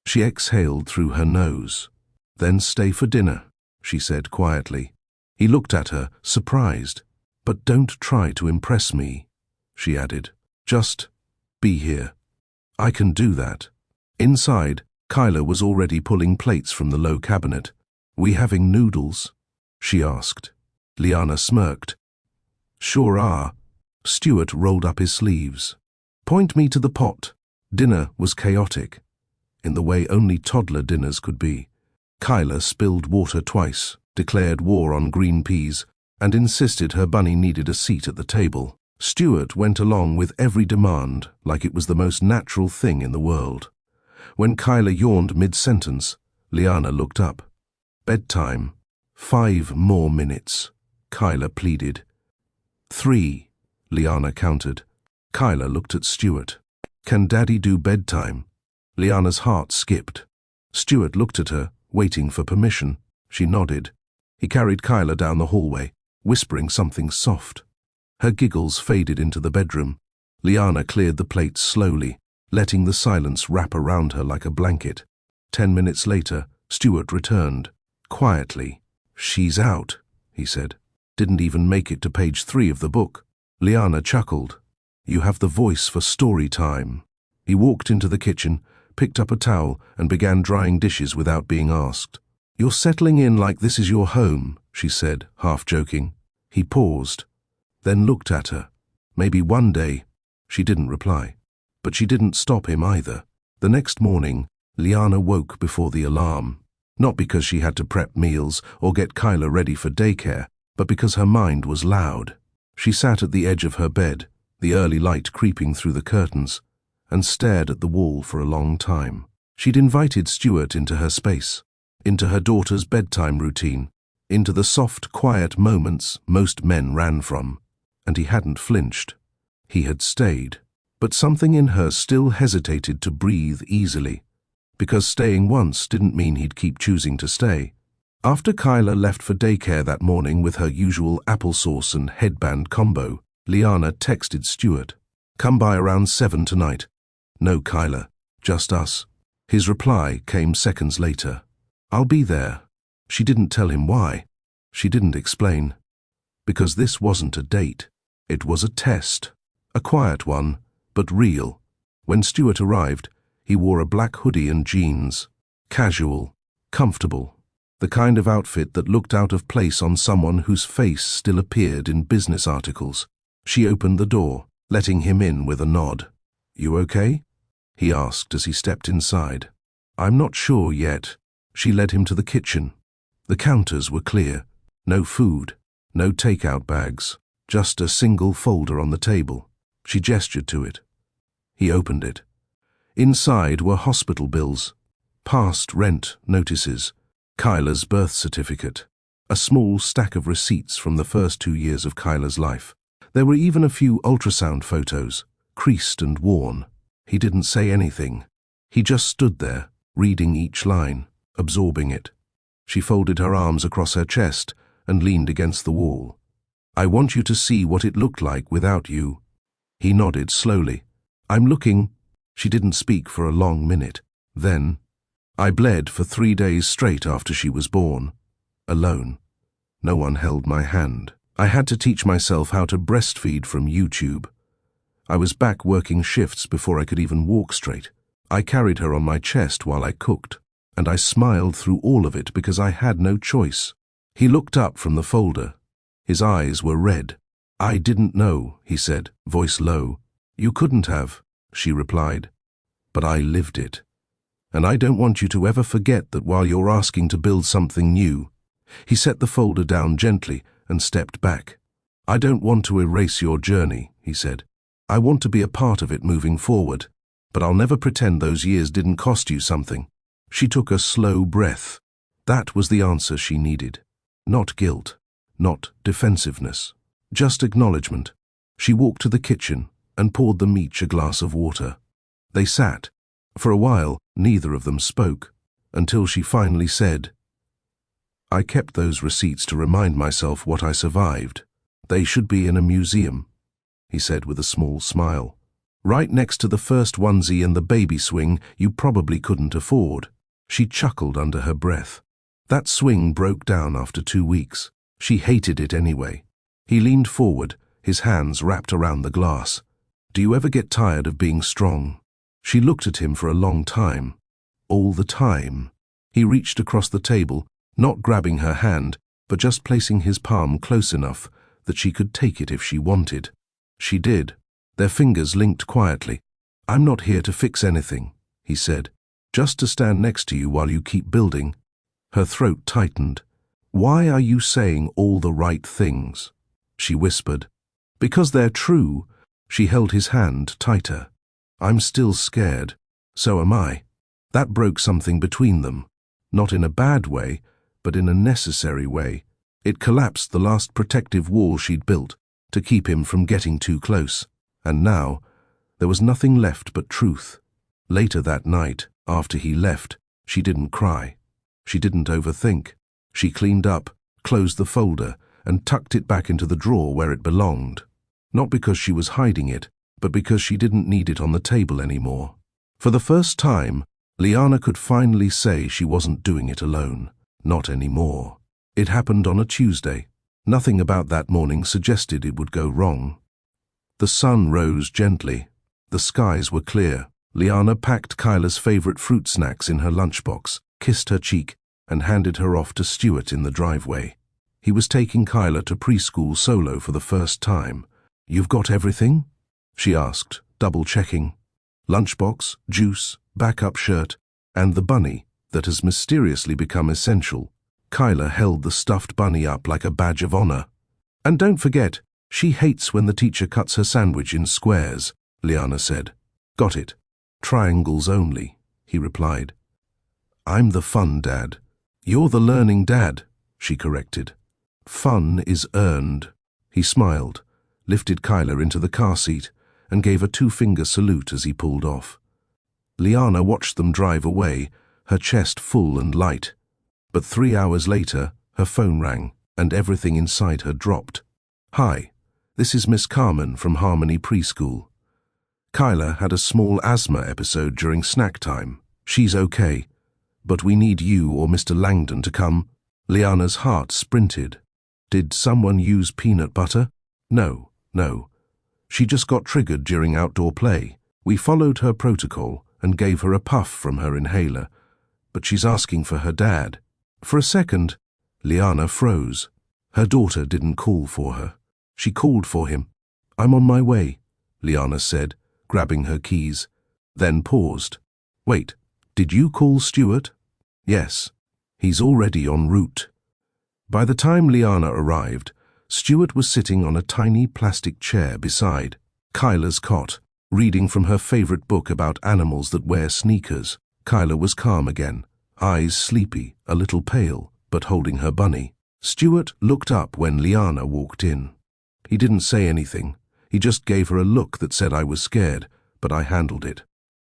She exhaled through her nose. "Then stay for dinner," she said quietly. He looked at her, surprised. "But don't try to impress me," she added. "Just be here." "I can do that." Inside, Kyla was already pulling plates from the low cabinet. "We having noodles?" she asked. Liana smirked. "Sure are." Stuart rolled up his sleeves. "Point me to the pot." Dinner was chaotic, in the way only toddler dinners could be. Kyla spilled water twice, declared war on green peas, and insisted her bunny needed a seat at the table. Stuart went along with every demand like it was the most natural thing in the world. When Kyla yawned mid-sentence, Liana looked up. "Bedtime. 5 more minutes," Kyla pleaded. 3, Liana countered. Kyla looked at Stuart. "Can Daddy do bedtime?" Liana's heart skipped. Stuart looked at her, waiting for permission. She nodded. He carried Kyla down the hallway, whispering something soft. Her giggles faded into the bedroom. Liana cleared the plates slowly, letting the silence wrap around her like a blanket. 10 minutes later, Stuart returned. Quietly. "She's out," he said. "Didn't even make it to page 3 of the book." Liana chuckled. "You have the voice for story time." He walked into the kitchen, picked up a towel, and began drying dishes without being asked. "You're settling in like this is your home," she said, half joking. He paused, then looked at her. "Maybe one day." She didn't reply. But she didn't stop him either. The next morning, Liana woke before the alarm. Not because she had to prep meals or get Kyla ready for daycare, but because her mind was loud. She sat at the edge of her bed, the early light creeping through the curtains, and stared at the wall for a long time. She'd invited Stuart into her space, into her daughter's bedtime routine, into the soft, quiet moments most men ran from. And he hadn't flinched. He had stayed. But something in her still hesitated to breathe easily, because staying once didn't mean he'd keep choosing to stay. After Kyla left for daycare that morning with her usual applesauce and headband combo, Liana texted Stuart, "Come by around 7 tonight." "No, Kyla, just us." His reply came seconds later. "I'll be there." She didn't tell him why. She didn't explain. Because this wasn't a date. It was a test. A quiet one, but real. When Stuart arrived, he wore a black hoodie and jeans. Casual, comfortable. The kind of outfit that looked out of place on someone whose face still appeared in business articles. She opened the door, letting him in with a nod. "You okay?" he asked as he stepped inside. "I'm not sure yet." She led him to the kitchen. The counters were clear. No food, no takeout bags, just a single folder on the table. She gestured to it. He opened it. Inside were hospital bills, past rent notices, Kyla's birth certificate, a small stack of receipts from the first 2 years of Kyla's life. There were even a few ultrasound photos, creased and worn. He didn't say anything. He just stood there, reading each line, absorbing it. She folded her arms across her chest and leaned against the wall. "I want you to see what it looked like without you." He nodded slowly. "I'm looking." She didn't speak for a long minute. Then, "I bled for 3 days straight after she was born. Alone. No one held my hand." I had to teach myself how to breastfeed from YouTube. I was back working shifts before I could even walk straight. I carried her on my chest while I cooked, and I smiled through all of it because I had no choice. He looked up from the folder. His eyes were red. "I didn't know," he said, voice low. "You couldn't have," she replied. "But I lived it. And I don't want you to ever forget that while you're asking to build something new." He set the folder down gently and stepped back. "I don't want to erase your journey," he said. "I want to be a part of it moving forward, but I'll never pretend those years didn't cost you something." She took a slow breath. That was the answer she needed. Not guilt, not defensiveness, just acknowledgement. She walked to the kitchen and poured them each a glass of water. They sat. For a while, neither of them spoke, until she finally said, "I kept those receipts to remind myself what I survived. They should be in a museum," he said with a small smile. "Right next to the first onesie and the baby swing you probably couldn't afford." She chuckled under her breath. That swing broke down after 2 weeks. She hated it anyway. He leaned forward, his hands wrapped around the glass. "Do you ever get tired of being strong?" She looked at him for a long time. All the time. He reached across the table, not grabbing her hand, but just placing his palm close enough that she could take it if she wanted. She did. Their fingers linked quietly. "I'm not here to fix anything," he said. "Just to stand next to you while you keep building." Her throat tightened. "Why are you saying all the right things?" she whispered. "Because they're true." She held his hand tighter. "I'm still scared. So am I." That broke something between them. Not in a bad way, but in a necessary way. It collapsed the last protective wall she'd built to keep him from getting too close. And now, there was nothing left but truth. Later that night, after he left, she didn't cry. She didn't overthink. She cleaned up, closed the folder, and tucked it back into the drawer where it belonged. Not because she was hiding it, but because she didn't need it on the table anymore. For the first time, Liana could finally say she wasn't doing it alone. Not anymore. It happened on a Tuesday. Nothing about that morning suggested it would go wrong. The sun rose gently. The skies were clear. Liana packed Kyla's favorite fruit snacks in her lunchbox, kissed her cheek, and handed her off to Stuart in the driveway. He was taking Kyla to preschool solo for the first time. "You've got everything?" she asked, double-checking. Lunchbox, juice, backup shirt, and the bunny that has mysteriously become essential. Kyla held the stuffed bunny up like a badge of honor. "And don't forget, she hates when the teacher cuts her sandwich in squares," Liana said. "Got it. Triangles only," he replied. "I'm the fun dad." "You're the learning dad," she corrected. "Fun is earned." He smiled, lifted Kyla into the car seat, and gave a 2-finger salute as he pulled off. Liana watched them drive away, her chest full and light. But 3 hours later, her phone rang, and everything inside her dropped. "Hi, this is Miss Carmen from Harmony Preschool. Kyla had a small asthma episode during snack time. She's okay, but we need you or Mr. Langdon to come." Liana's heart sprinted. "Did someone use peanut butter?" No. She just got triggered during outdoor play. We followed her protocol and gave her a puff from her inhaler, but she's asking for her dad." For a second, Liana froze. Her daughter didn't call for her. She called for him. "I'm on my way," Liana said, grabbing her keys, then paused. "Wait, did you call Stuart?" "Yes. He's already en route." By the time Liana arrived, Stuart was sitting on a tiny plastic chair beside Kyla's cot, reading from her favorite book about animals that wear sneakers. Kyla was calm again, eyes sleepy, a little pale, but holding her bunny. Stuart looked up when Liana walked in. He didn't say anything. He just gave her a look that said, "I was scared, but I handled it."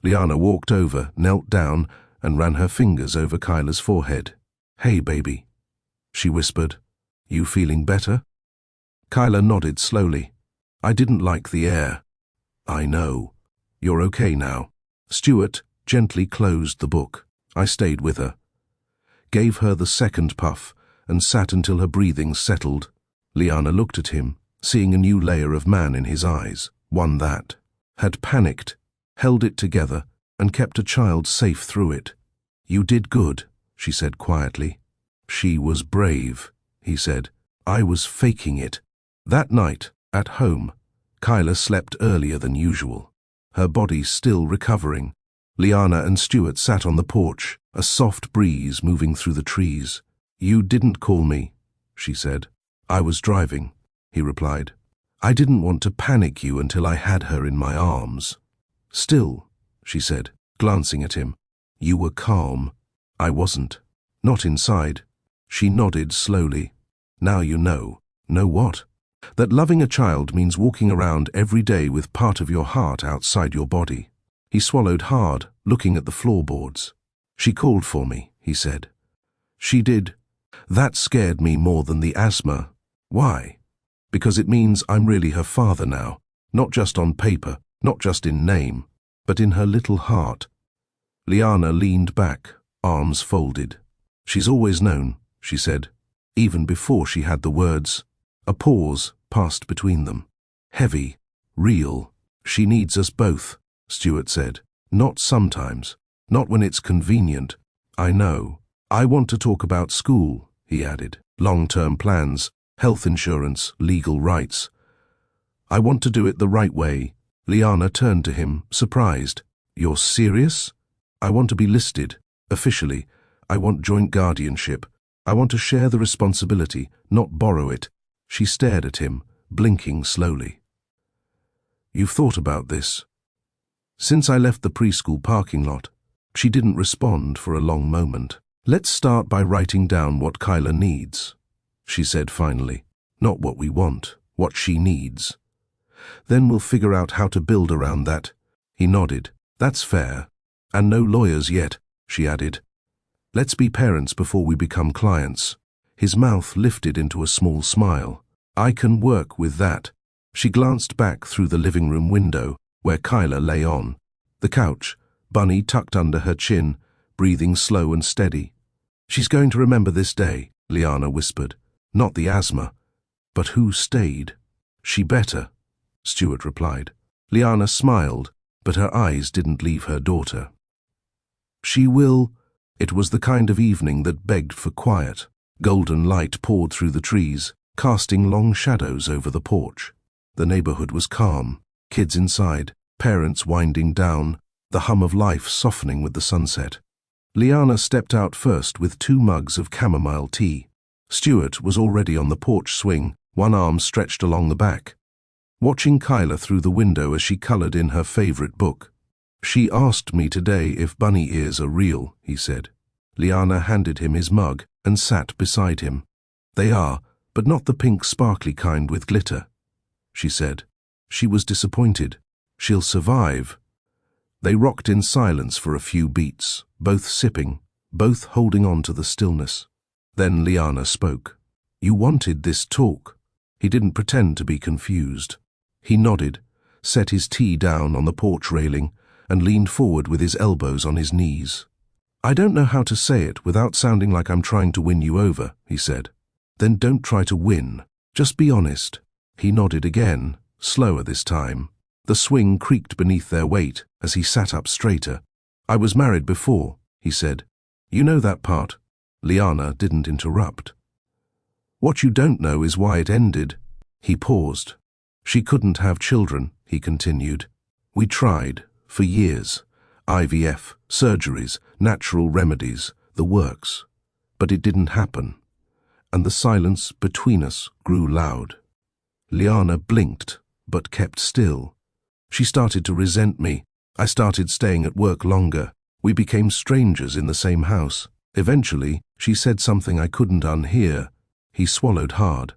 Liana walked over, knelt down, and ran her fingers over Kyla's forehead. "Hey, baby," she whispered. "You feeling better?" Kyla nodded slowly. "I didn't like the air." "I know. You're okay now." Stuart gently closed the book. I stayed with her, gave her the second puff, and sat until her breathing settled. Liana looked at him, seeing a new layer of man in his eyes, one that had panicked, held it together, and kept a child safe through it. "You did good," she said quietly. "She was brave," he said. "I was faking it." That night, at home, Kyla slept earlier than usual, her body still recovering. Liana and Stuart sat on the porch, a soft breeze moving through the trees. "You didn't call me," she said. "I was driving," he replied. "I didn't want to panic you until I had her in my arms." "Still," she said, glancing at him, "you were calm." "I wasn't. Not inside." She nodded slowly. "Now you know." "Know what?" "That loving a child means walking around every day with part of your heart outside your body." He swallowed hard, looking at the floorboards. "She called for me," he said. "She did. That scared me more than the asthma." "Why?" "Because it means I'm really her father now, not just on paper, not just in name, but in her little heart." Liana leaned back, arms folded. "She's always known," she said, even before she had the words. A pause passed between them. Heavy, real. "She needs us both," Stuart said. "Not sometimes, not when it's convenient." "I know. I want to talk about school," he added. "Long-term plans, health insurance, legal rights. I want to do it the right way." Liana turned to him, surprised. "You're serious?" "I want to be listed, officially. I want joint guardianship. I want to share the responsibility, not borrow it." She stared at him, blinking slowly. "You've thought about this?" "Since I left the preschool parking lot." She didn't respond for a long moment. "Let's start by writing down what Kyla needs," she said finally. "Not what we want, what she needs. Then we'll figure out how to build around that." He nodded. "That's fair. And no lawyers yet," she added. "Let's be parents before we become clients." His mouth lifted into a small smile. "I can work with that." She glanced back through the living room window, where Kyla lay on the couch, Bunny tucked under her chin, breathing slow and steady. "She's going to remember this day," Liana whispered. "Not the asthma, but who stayed." "She better," Stuart replied. Liana smiled, but her eyes didn't leave her daughter. "She will." It was the kind of evening that begged for quiet. Golden light poured through the trees, casting long shadows over the porch. The neighborhood was calm, kids inside, parents winding down, the hum of life softening with the sunset. Liana stepped out first with 2 mugs of chamomile tea. Stuart was already on the porch swing, one arm stretched along the back, watching Kyla through the window as she colored in her favorite book. "She asked me today if bunny ears are real," he said. Liana handed him his mug and sat beside him. "They are, but not the pink sparkly kind with glitter," she said. She was disappointed. "She'll survive." They rocked in silence for a few beats, both sipping, both holding on to the stillness. Then Liana spoke. "You wanted this talk." He didn't pretend to be confused. He nodded, set his tea down on the porch railing, and leaned forward with his elbows on his knees. "I don't know how to say it without sounding like I'm trying to win you over," he said. "Then don't try to win. Just be honest." He nodded again, slower this time. The swing creaked beneath their weight as he sat up straighter. "I was married before," he said. "You know that part." Liana didn't interrupt. "What you don't know is why it ended." He paused. "She couldn't have children," he continued. "We tried, for years. IVF, surgeries, natural remedies, the works. But it didn't happen. And the silence between us grew loud." Liana blinked, but kept still. "She started to resent me. I started staying at work longer. We became strangers in the same house. Eventually, she said something I couldn't unhear." He swallowed hard.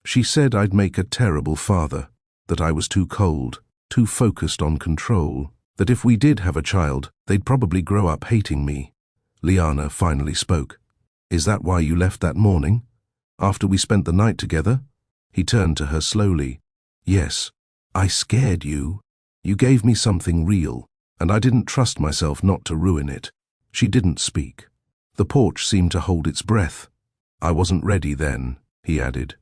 "She said I'd make a terrible father, that I was too cold, too focused on control, that if we did have a child, they'd probably grow up hating me." Liana finally spoke. "Is that why you left that morning? After we spent the night together?" He turned to her slowly. "Yes, I scared you. You gave me something real, and I didn't trust myself not to ruin it." She didn't speak. The porch seemed to hold its breath. "I wasn't ready then," he added.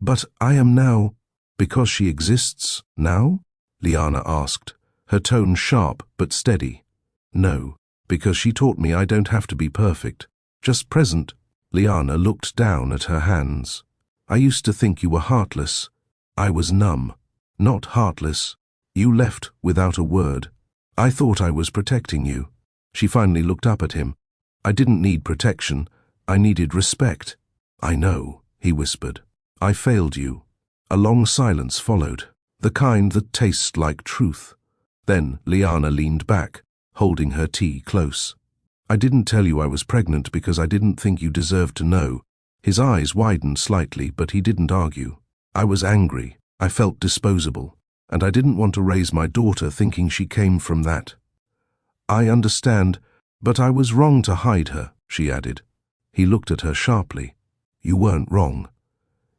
But I am now, because she exists now? Liana asked, her tone sharp but steady. No, because she taught me I don't have to be perfect, just present. Liana looked down at her hands. I used to think you were heartless. I was numb, not heartless. You left without a word. I thought I was protecting you. She finally looked up at him. I didn't need protection. I needed respect. I know, he whispered. I failed you. A long silence followed, the kind that tastes like truth. Then Liana leaned back, holding her tea close. I didn't tell you I was pregnant because I didn't think you deserved to know. His eyes widened slightly, but he didn't argue. I was angry. I felt disposable. And I didn't want to raise my daughter thinking she came from that. I understand, but I was wrong to hide her, she added. He looked at her sharply. You weren't wrong.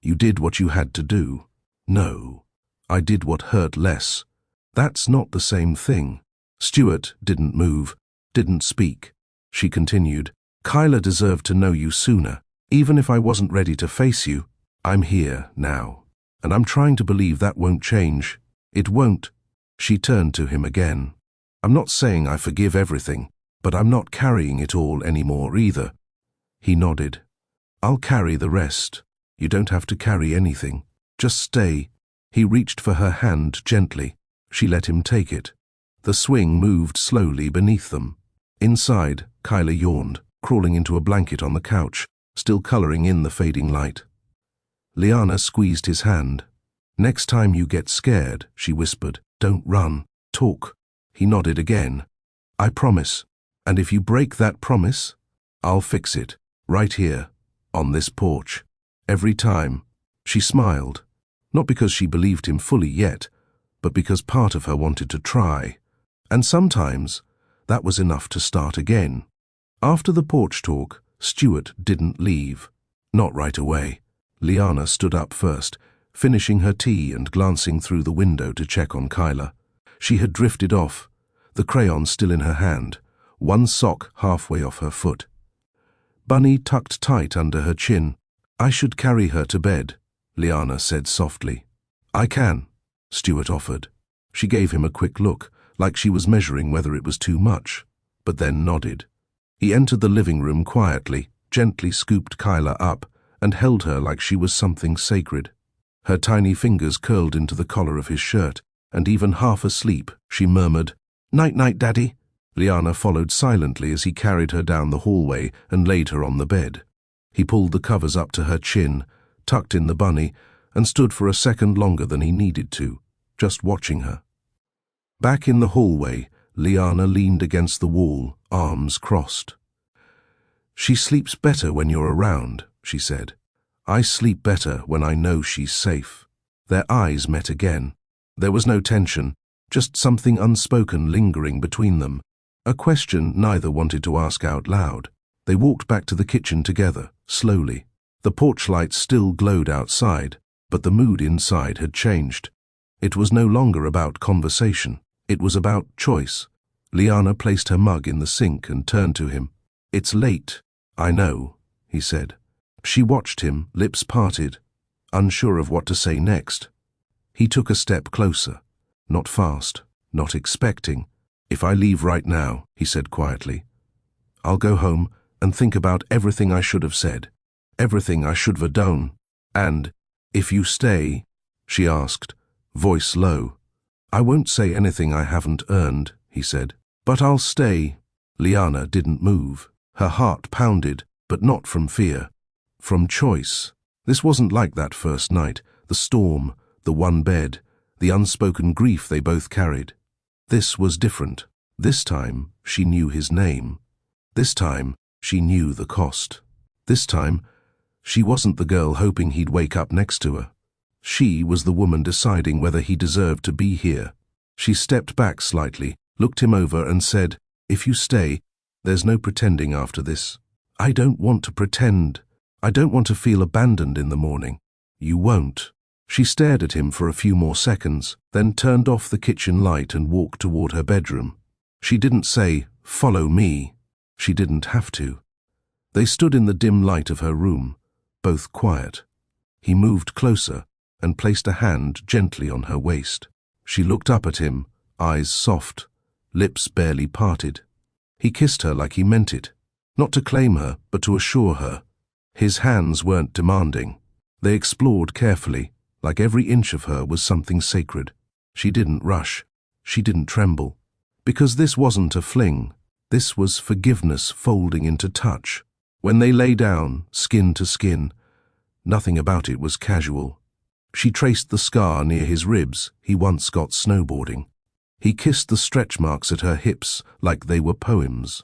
You did what you had to do. No, I did what hurt less. That's not the same thing. Stuart didn't move, didn't speak. She continued, Kyla deserved to know you sooner. Even if I wasn't ready to face you, I'm here now. And I'm trying to believe that won't change. It won't. She turned to him again. I'm not saying I forgive everything, but I'm not carrying it all anymore either. He nodded. I'll carry the rest. You don't have to carry anything. Just stay. He reached for her hand gently. She let him take it. The swing moved slowly beneath them. Inside, Kyla yawned, crawling into a blanket on the couch, still coloring in the fading light. Liana squeezed his hand. Next time you get scared, she whispered, don't run, talk. He nodded again. I promise. And if you break that promise, I'll fix it, right here, on this porch. Every time. She smiled, not because she believed him fully yet, but because part of her wanted to try. And sometimes, that was enough to start again. After the porch talk, Stuart didn't leave. Not right away. Liana stood up first, finishing her tea and glancing through the window to check on Kyla. She had drifted off, the crayon still in her hand, one sock halfway off her foot. Bunny tucked tight under her chin. I should carry her to bed, Liana said softly. I can, Stuart offered. She gave him a quick look, like she was measuring whether it was too much, but then nodded. He entered the living room quietly, gently scooped Kyla up, and held her like she was something sacred. Her tiny fingers curled into the collar of his shirt, and even half asleep, she murmured, Night-night, Daddy. Liana followed silently as he carried her down the hallway and laid her on the bed. He pulled the covers up to her chin, tucked in the bunny, and stood for a second longer than he needed to, just watching her. Back in the hallway, Liana leaned against the wall, arms crossed. She sleeps better when you're around, she said. I sleep better when I know she's safe. Their eyes met again. There was no tension, just something unspoken lingering between them, a question neither wanted to ask out loud. They walked back to the kitchen together, slowly. The porch lights still glowed outside, but the mood inside had changed. It was no longer about conversation. It was about choice. Liana placed her mug in the sink and turned to him. It's late, I know, he said. She watched him, lips parted, unsure of what to say next. He took a step closer, not fast, not expecting. If I leave right now, he said quietly, I'll go home and think about everything I should have said, everything I should have done. And, if you stay, she asked, voice low. I won't say anything I haven't earned, he said. But I'll stay. Liana didn't move. Her heart pounded, but not from fear. From choice. This wasn't like that first night, the storm, the one bed, the unspoken grief they both carried. This was different. This time, she knew his name. This time, she knew the cost. This time, she wasn't the girl hoping he'd wake up next to her. She was the woman deciding whether he deserved to be here. She stepped back slightly, looked him over and said, If you stay, there's no pretending after this. I don't want to pretend. I don't want to feel abandoned in the morning. You won't. She stared at him for a few more seconds, then turned off the kitchen light and walked toward her bedroom. She didn't say, follow me. She didn't have to. They stood in the dim light of her room, both quiet. He moved closer and placed a hand gently on her waist. She looked up at him, eyes soft, lips barely parted. He kissed her like he meant it, not to claim her, but to assure her. His hands weren't demanding. They explored carefully, like every inch of her was something sacred. She didn't rush. She didn't tremble. Because this wasn't a fling. This was forgiveness folding into touch. When they lay down, skin to skin, nothing about it was casual. She traced the scar near his ribs he once got snowboarding. He kissed the stretch marks at her hips like they were poems.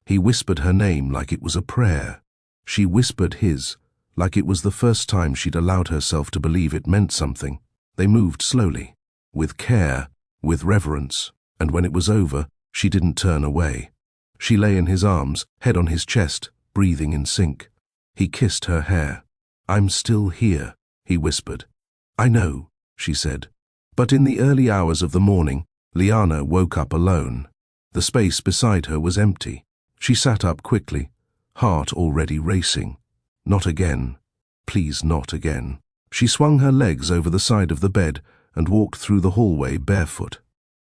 He whispered her name like it was a prayer. She whispered his, like it was the first time she'd allowed herself to believe it meant something. They moved slowly, with care, with reverence, and when it was over, she didn't turn away. She lay in his arms, head on his chest, breathing in sync. He kissed her hair. "I'm still here," he whispered. "I know," she said. But in the early hours of the morning, Liana woke up alone. The space beside her was empty. She sat up quickly, heart already racing. Not again. Please, not again. She swung her legs over the side of the bed and walked through the hallway barefoot.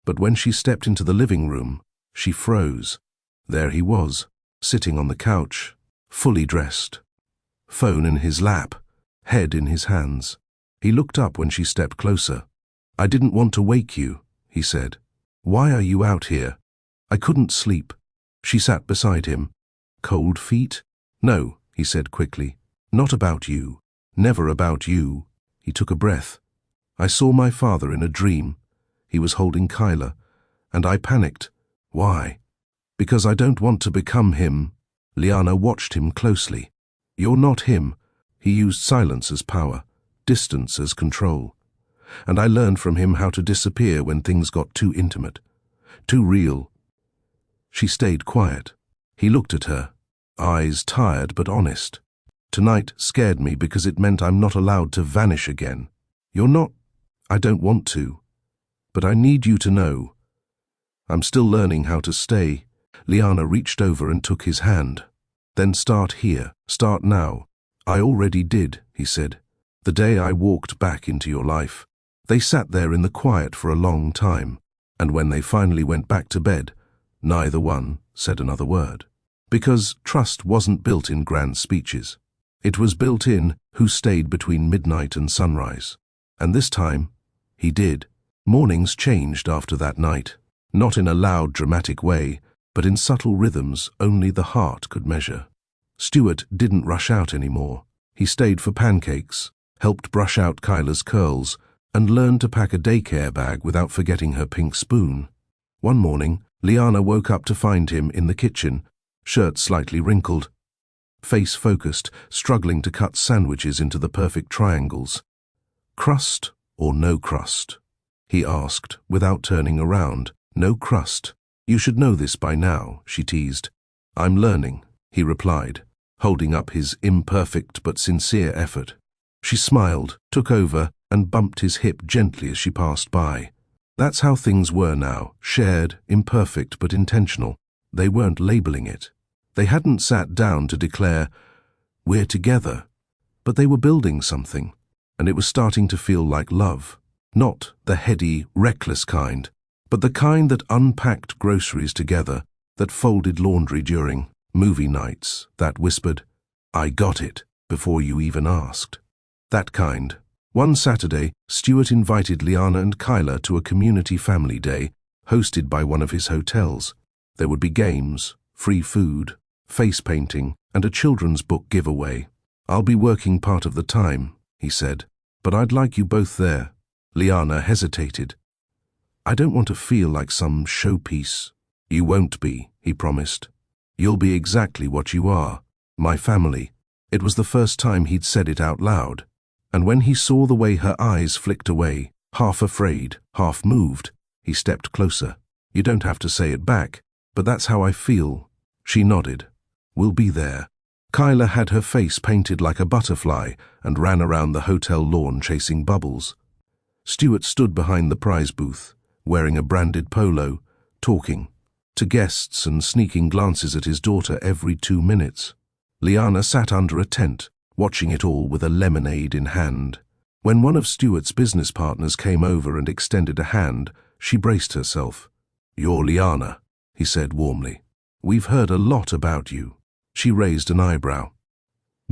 But when she stepped into the living room, she froze. There he was, sitting on the couch, fully dressed. Phone in his lap, head in his hands. He looked up when she stepped closer. "I didn't want to wake you," he said. "Why are you out here?" "I couldn't sleep." She sat beside him. "Cold feet?" "No," he said quickly. "Not about you. Never about you." He took a breath. "I saw my father in a dream. He was holding Kyla, and I panicked." "Why?" "Because I don't want to become him." Liana watched him closely. "You're not him." He used silence as power, distance as control. And I learned from him how to disappear when things got too intimate, too real. She stayed quiet. He looked at her, eyes tired but honest. "Tonight scared me because it meant I'm not allowed to vanish again." "You're not." "I don't want to. But I need you to know. I'm still learning how to stay." Liana reached over and took his hand. "Then start here. Start now." "I already did," he said. "The day I walked back into your life." They sat there in the quiet for a long time, and when they finally went back to bed, neither one said another word. Because trust wasn't built in grand speeches. It was built in who stayed between midnight and sunrise. And this time, he did. Mornings changed after that night, not in a loud, dramatic way, but in subtle rhythms only the heart could measure. Stuart didn't rush out anymore. He stayed for pancakes, helped brush out Kyla's curls, and learned to pack a daycare bag without forgetting her pink spoon. One morning, Liana woke up to find him in the kitchen, shirt slightly wrinkled, face focused, struggling to cut sandwiches into the perfect triangles. "Crust or no crust?" he asked, without turning around. "No crust. You should know this by now," she teased. "I'm learning," he replied, holding up his imperfect but sincere effort. She smiled, took over, and bumped his hip gently as she passed by. That's how things were now, shared, imperfect but intentional. They weren't labeling it. They hadn't sat down to declare, "We're together." But they were building something, and it was starting to feel like love. Not the heady, reckless kind, but the kind that unpacked groceries together, that folded laundry during movie nights, that whispered, "I got it," before you even asked. That kind. One Saturday, Stuart invited Liana and Kyla to a community family day, hosted by one of his hotels. There would be games, free food, face painting, and a children's book giveaway. "I'll be working part of the time," he said, "but I'd like you both there." Liana hesitated. "I don't want to feel like some showpiece." "You won't be," he promised. "You'll be exactly what you are, my family." It was the first time he'd said it out loud. And when he saw the way her eyes flicked away, half afraid, half moved, he stepped closer. "You don't have to say it back, but that's how I feel." She nodded. "We'll be there." Kyla had her face painted like a butterfly and ran around the hotel lawn chasing bubbles. Stuart stood behind the prize booth, wearing a branded polo, talking to guests and sneaking glances at his daughter every 2 minutes. Liana sat under a tent, watching it all with a lemonade in hand. When one of Stuart's business partners came over and extended a hand, she braced herself. "You're Liana," he said warmly. "We've heard a lot about you." She raised an eyebrow.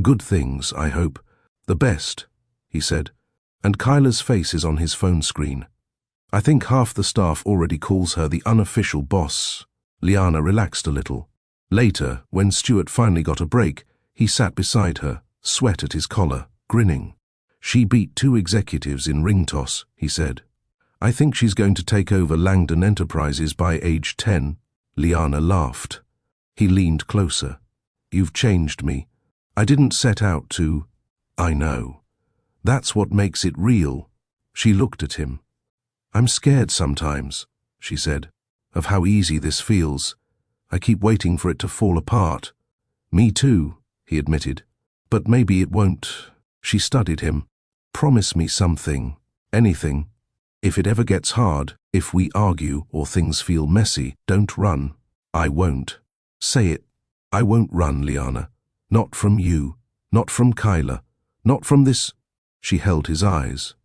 "Good things, I hope. The best," he said. "And Kyla's face is on his phone screen. I think half the staff already calls her the unofficial boss." Liana relaxed a little. Later, when Stuart finally got a break, he sat beside her, sweat at his collar, grinning. "She beat 2 executives in ring toss," he said. "I think she's going to take over Langdon Enterprises by age 10. Liana laughed. He leaned closer. "You've changed me. I didn't set out to." "I know. That's what makes it real." She looked at him. "I'm scared sometimes," she said, "of how easy this feels. I keep waiting for it to fall apart." "Me too," he admitted. "But maybe it won't." She studied him. "Promise me something. Anything. If it ever gets hard, if we argue or things feel messy, don't run." "I won't." "Say it." "I won't run, Liana. Not from you. Not from Kyla. Not from this." She held his eyes,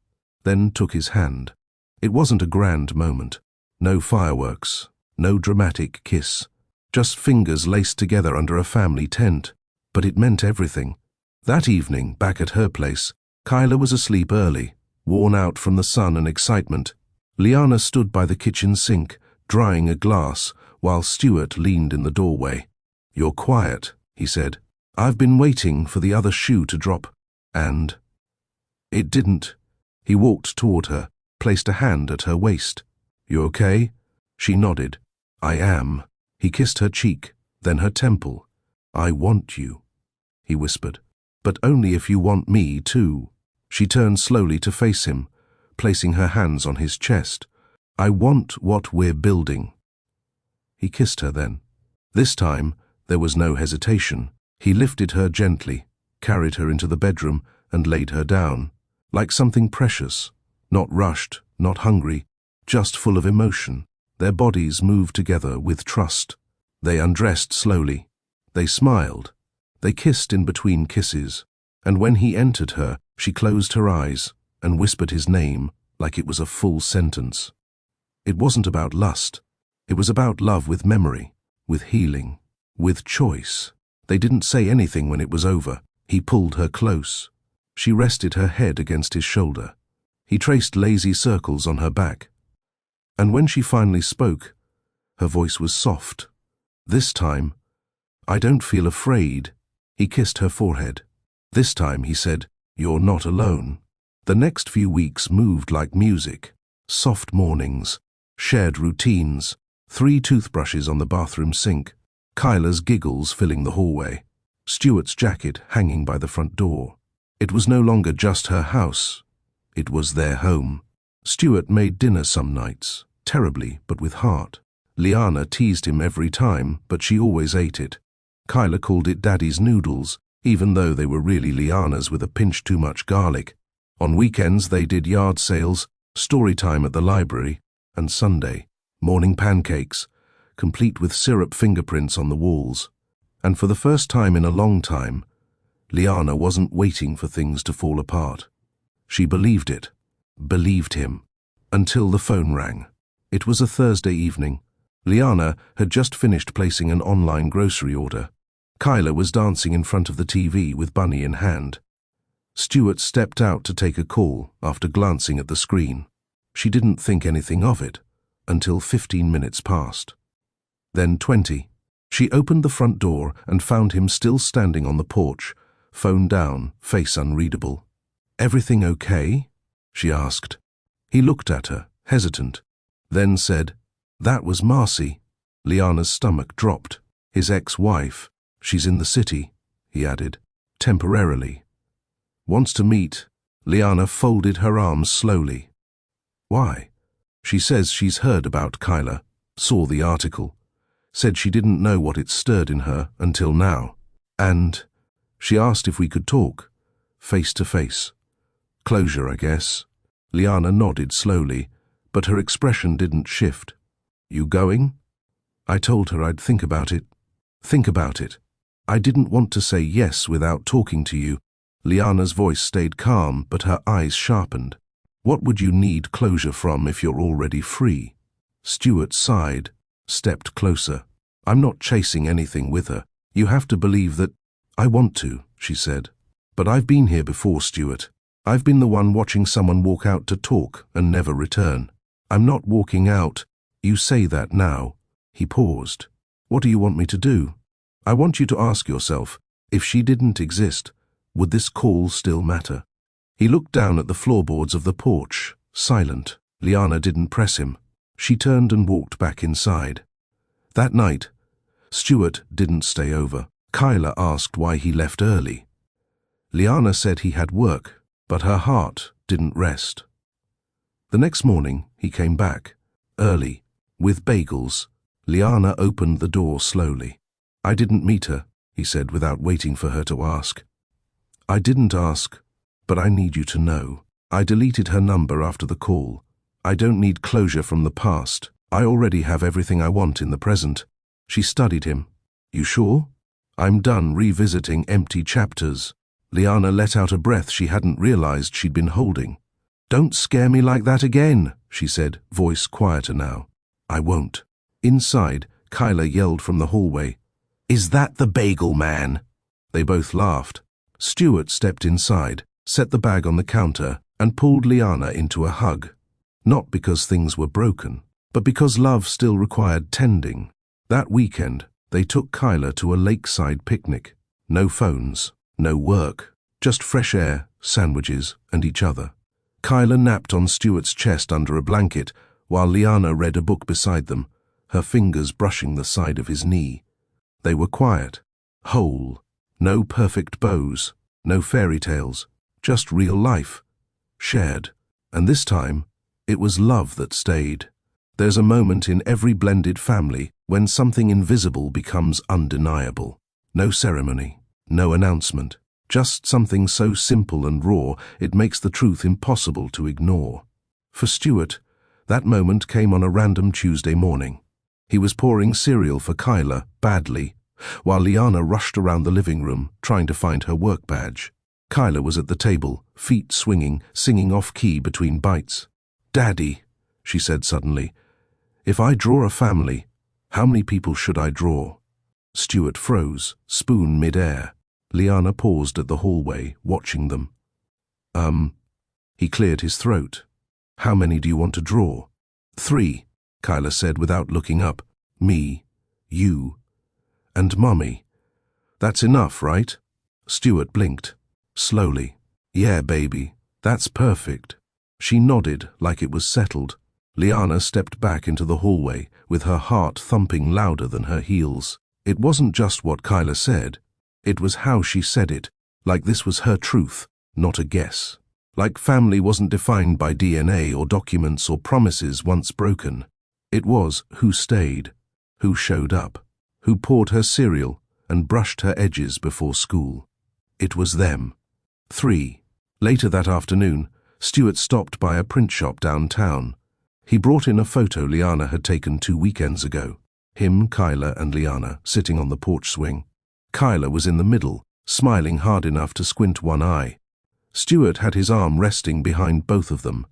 then took his hand. It wasn't a grand moment. No fireworks. No dramatic kiss. Just fingers laced together under a family tent. But it meant everything. That evening, back at her place, Kyla was asleep early, worn out from the sun and excitement. Liana stood by the kitchen sink, drying a glass, while Stuart leaned in the doorway. "You're quiet," he said. "I've been waiting for the other shoe to drop." And it didn't. He walked toward her, placed a hand at her waist. "You okay?" She nodded. "I am." He kissed her cheek, then her temple. "I want you," he whispered. "But only if you want me too." She turned slowly to face him, placing her hands on his chest. "I want what we're building." He kissed her then. This time, there was no hesitation. He lifted her gently, carried her into the bedroom, and laid her down, like something precious, not rushed, not hungry, just full of emotion. Their bodies moved together with trust. They undressed slowly. They smiled. They kissed in between kisses. And when he entered her, she closed her eyes and whispered his name like it was a full sentence. It wasn't about lust. It was about love with memory, with healing, with choice. They didn't say anything when it was over. He pulled her close. She rested her head against his shoulder. He traced lazy circles on her back. And when she finally spoke, her voice was soft. This time, "I don't feel afraid." He kissed her forehead. This time, he said, "You're not alone." The next few weeks moved like music. Soft mornings, shared routines, 3 toothbrushes on the bathroom sink, Kyla's giggles filling the hallway, Stuart's jacket hanging by the front door. It was no longer just her house. It was their home. Stuart made dinner some nights, terribly but with heart. Liana teased him every time, but she always ate it. Kyla called it Daddy's noodles, even though they were really Liana's with a pinch too much garlic. On weekends they did yard sales, story time at the library, and Sunday, morning pancakes, complete with syrup fingerprints on the walls. And for the first time in a long time, Liana wasn't waiting for things to fall apart. She believed it, believed him, until the phone rang. It was a Thursday evening. Liana had just finished placing an online grocery order. Kyla was dancing in front of the TV with Bunny in hand. Stuart stepped out to take a call after glancing at the screen. She didn't think anything of it until 15 minutes passed. Then 20. She opened the front door and found him still standing on the porch, phone down, face unreadable. "Everything okay?" she asked. He looked at her, hesitant, then said, "That was Marcy." Liana's stomach dropped. "His ex-wife. She's in the city," he added, "temporarily. Wants to meet." Liana folded her arms slowly. "Why?" "She says she's heard about Kyla, saw the article, said she didn't know what it stirred in her until now. And she asked if we could talk, face to face. Closure, I guess." Liana nodded slowly, but her expression didn't shift. "You going?" "I told her I'd think about it." "Think about it." "I didn't want to say yes without talking to you." Liana's voice stayed calm, but her eyes sharpened. What would you need closure from if you're already free? Stuart sighed, stepped closer. I'm not chasing anything with her. You have to believe that— I want to, she said. But I've been here before, Stuart. I've been the one watching someone walk out to talk and never return. I'm not walking out. You say that now. He paused. What do you want me to do? I want you to ask yourself, if she didn't exist, would this call still matter? He looked down at the floorboards of the porch, silent. Liana didn't press him. She turned and walked back inside. That night, Stuart didn't stay over. Kyla asked why he left early. Liana said he had work, but her heart didn't rest. The next morning, he came back, early, with bagels. Liana opened the door slowly. I didn't meet her, he said without waiting for her to ask. I didn't ask, but I need you to know. I deleted her number after the call. I don't need closure from the past. I already have everything I want in the present. She studied him. You sure? I'm done revisiting empty chapters. Liana let out a breath she hadn't realized she'd been holding. Don't scare me like that again, she said, voice quieter now. I won't. Inside, Kyla yelled from the hallway. Is that the bagel man? They both laughed. Stuart stepped inside, set the bag on the counter, and pulled Liana into a hug. Not because things were broken, but because love still required tending. That weekend, they took Kyla to a lakeside picnic. No phones, no work, just fresh air, sandwiches, and each other. Kyla napped on Stuart's chest under a blanket, while Liana read a book beside them, her fingers brushing the side of his knee. They were quiet, whole, no perfect bows, no fairy tales, just real life, shared. And this time, it was love that stayed. There's a moment in every blended family when something invisible becomes undeniable. No ceremony, no announcement, just something so simple and raw it makes the truth impossible to ignore. For Stuart, that moment came on a random Tuesday morning. He was pouring cereal for Kyla, badly, while Liana rushed around the living room, trying to find her work badge. Kyla was at the table, feet swinging, singing off-key between bites. Daddy, she said suddenly, if I draw a family, how many people should I draw? Stuart froze, spoon mid-air. Liana paused at the hallway, watching them. He cleared his throat. How many do you want to draw? 3, Kyla said without looking up. Me, you, and Mummy. That's enough, right? Stuart blinked. Slowly. Yeah, baby, that's perfect. She nodded like it was settled. Liana stepped back into the hallway, with her heart thumping louder than her heels. It wasn't just what Kyla said. It was how she said it, like this was her truth, not a guess. Like family wasn't defined by DNA or documents or promises once broken. It was who stayed, who showed up, who poured her cereal and brushed her edges before school. It was them. 3. Later that afternoon, Stuart stopped by a print shop downtown. He brought in a photo Liana had taken 2 weekends ago. Him, Kyla, and Liana sitting on the porch swing. Kyla was in the middle, smiling hard enough to squint one eye. Stuart had his arm resting behind both of them,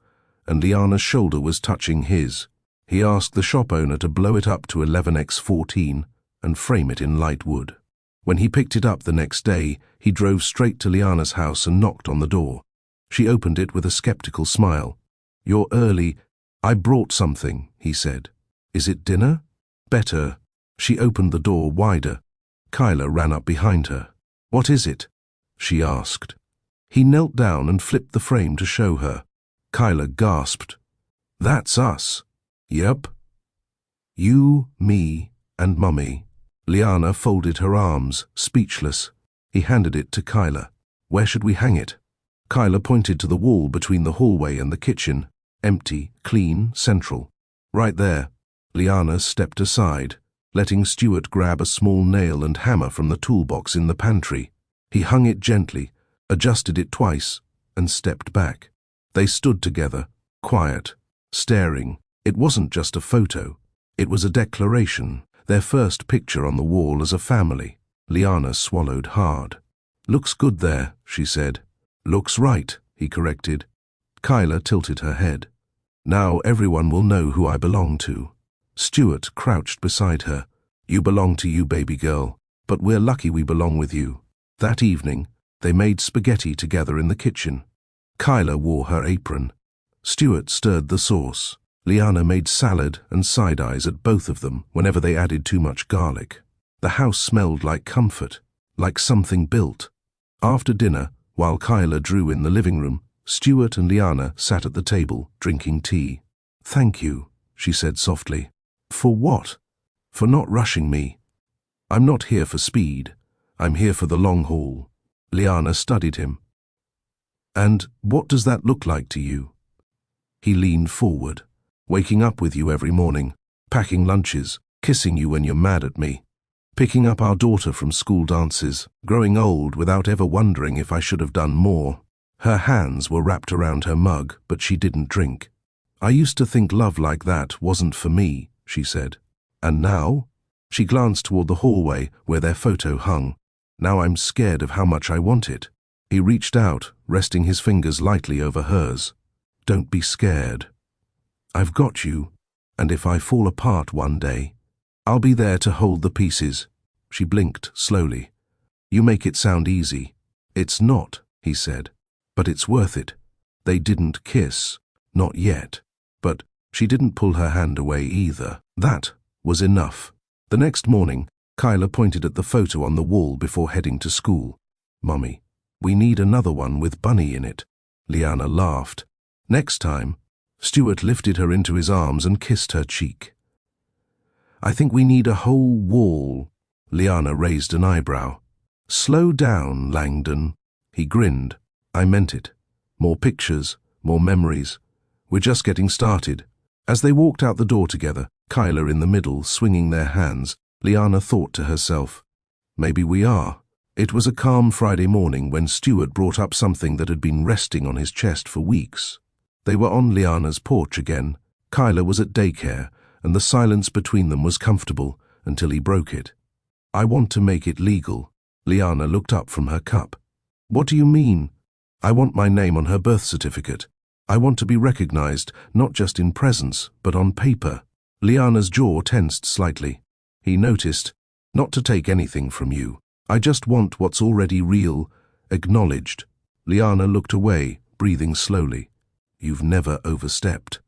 and Liana's shoulder was touching his. He asked the shop owner to blow it up to 11x14 and frame it in light wood. When he picked it up the next day, he drove straight to Liana's house and knocked on the door. She opened it with a skeptical smile. You're early. I brought something, he said. Is it dinner? Better. She opened the door wider. Kyla ran up behind her. What is it? She asked. He knelt down and flipped the frame to show her. Kyla gasped. That's us. Yep. You, me, and Mummy. Liana folded her arms, speechless. He handed it to Kyla. Where should we hang it? Kyla pointed to the wall between the hallway and the kitchen. Empty, clean, central. Right there. Liana stepped aside, letting Stuart grab a small nail and hammer from the toolbox in the pantry. He hung it gently, adjusted it twice, and stepped back. They stood together, quiet, staring. It wasn't just a photo. It was a declaration, their first picture on the wall as a family. Liana swallowed hard. "Looks good there," she said. "Looks right," he corrected. Kyla tilted her head. "Now everyone will know who I belong to." Stuart crouched beside her. "You belong to you, baby girl, but we're lucky we belong with you." That evening, they made spaghetti together in the kitchen. Kyla wore her apron. Stuart stirred the sauce. Liana made salad and side eyes at both of them whenever they added too much garlic. The house smelled like comfort, like something built. After dinner, while Kyla drew in the living room, Stuart and Liana sat at the table, drinking tea. "Thank you," she said softly. "For what?" "For not rushing me. I'm not here for speed. I'm here for the long haul." Liana studied him. "And what does that look like to you?" He leaned forward. "Waking up with you every morning, packing lunches, kissing you when you're mad at me, picking up our daughter from school dances, growing old without ever wondering if I should have done more." Her hands were wrapped around her mug, but she didn't drink. "I used to think love like that wasn't for me," she said. "And now?" She glanced toward the hallway where their photo hung. "Now I'm scared of how much I want it." He reached out, resting his fingers lightly over hers. "Don't be scared. I've got you, and if I fall apart one day, I'll be there to hold the pieces." She blinked slowly. "You make it sound easy." "It's not," he said, "but it's worth it." They didn't kiss, not yet, but she didn't pull her hand away either. That was enough. The next morning, Kyla pointed at the photo on the wall before heading to school. "Mummy, we need another one with Bunny in it." Liana laughed. "Next time." Stuart lifted her into his arms and kissed her cheek. "I think we need a whole wall." Liana raised an eyebrow. "Slow down, Langdon." He grinned. "I meant it. More pictures, more memories. We're just getting started." As they walked out the door together, Kyla in the middle, swinging their hands, Liana thought to herself, "Maybe we are." It was a calm Friday morning when Stuart brought up something that had been resting on his chest for weeks. They were on Liana's porch again. Kyla was at daycare, and the silence between them was comfortable until he broke it. "I want to make it legal." Liana looked up from her cup. "What do you mean?" "I want my name on her birth certificate. I want to be recognized, not just in presence, but on paper." Liana's jaw tensed slightly. He noticed, "Not to take anything from you. I just want what's already real, acknowledged." Liana looked away, breathing slowly. "You've never overstepped."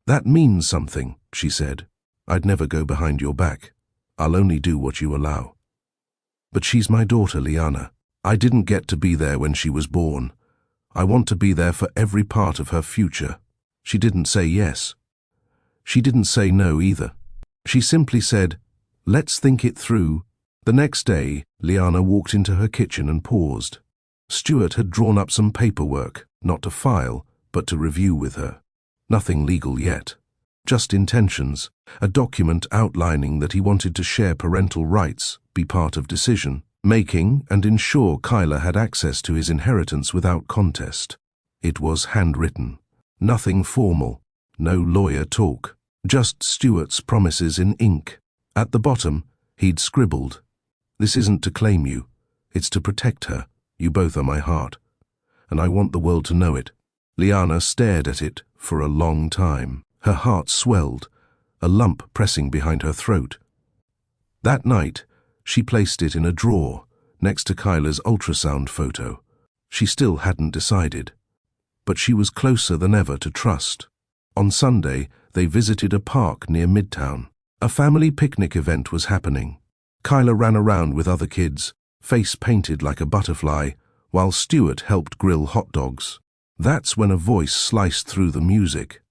"That means something," she said. "I'd never go behind your back. I'll only do what you allow." "But she's my daughter, Liana. I didn't get to be there when she was born. I want to be there for every part of her future." She didn't say yes. She didn't say no either. She simply said, "Let's think it through." The next day, Liana walked into her kitchen and paused. Stuart had drawn up some paperwork, not to file, but to review with her. Nothing legal yet. Just intentions, a document outlining that he wanted to share parental rights, be part of decision-making, and ensure Kyla had access to his inheritance without contest. It was handwritten. Nothing formal. No lawyer talk. Just Stuart's promises in ink. At the bottom, he'd scribbled, "This isn't to claim you. It's to protect her. You both are my heart. And I want the world to know it." Liana stared at it for a long time. Her heart swelled, a lump pressing behind her throat. That night, she placed it in a drawer, next to Kyla's ultrasound photo. She still hadn't decided. But she was closer than ever to trust. On Sunday, they visited a park near Midtown. A family picnic event was happening. Kyla ran around with other kids, face painted like a butterfly, while Stuart helped grill hot dogs. That's when a voice sliced through the music.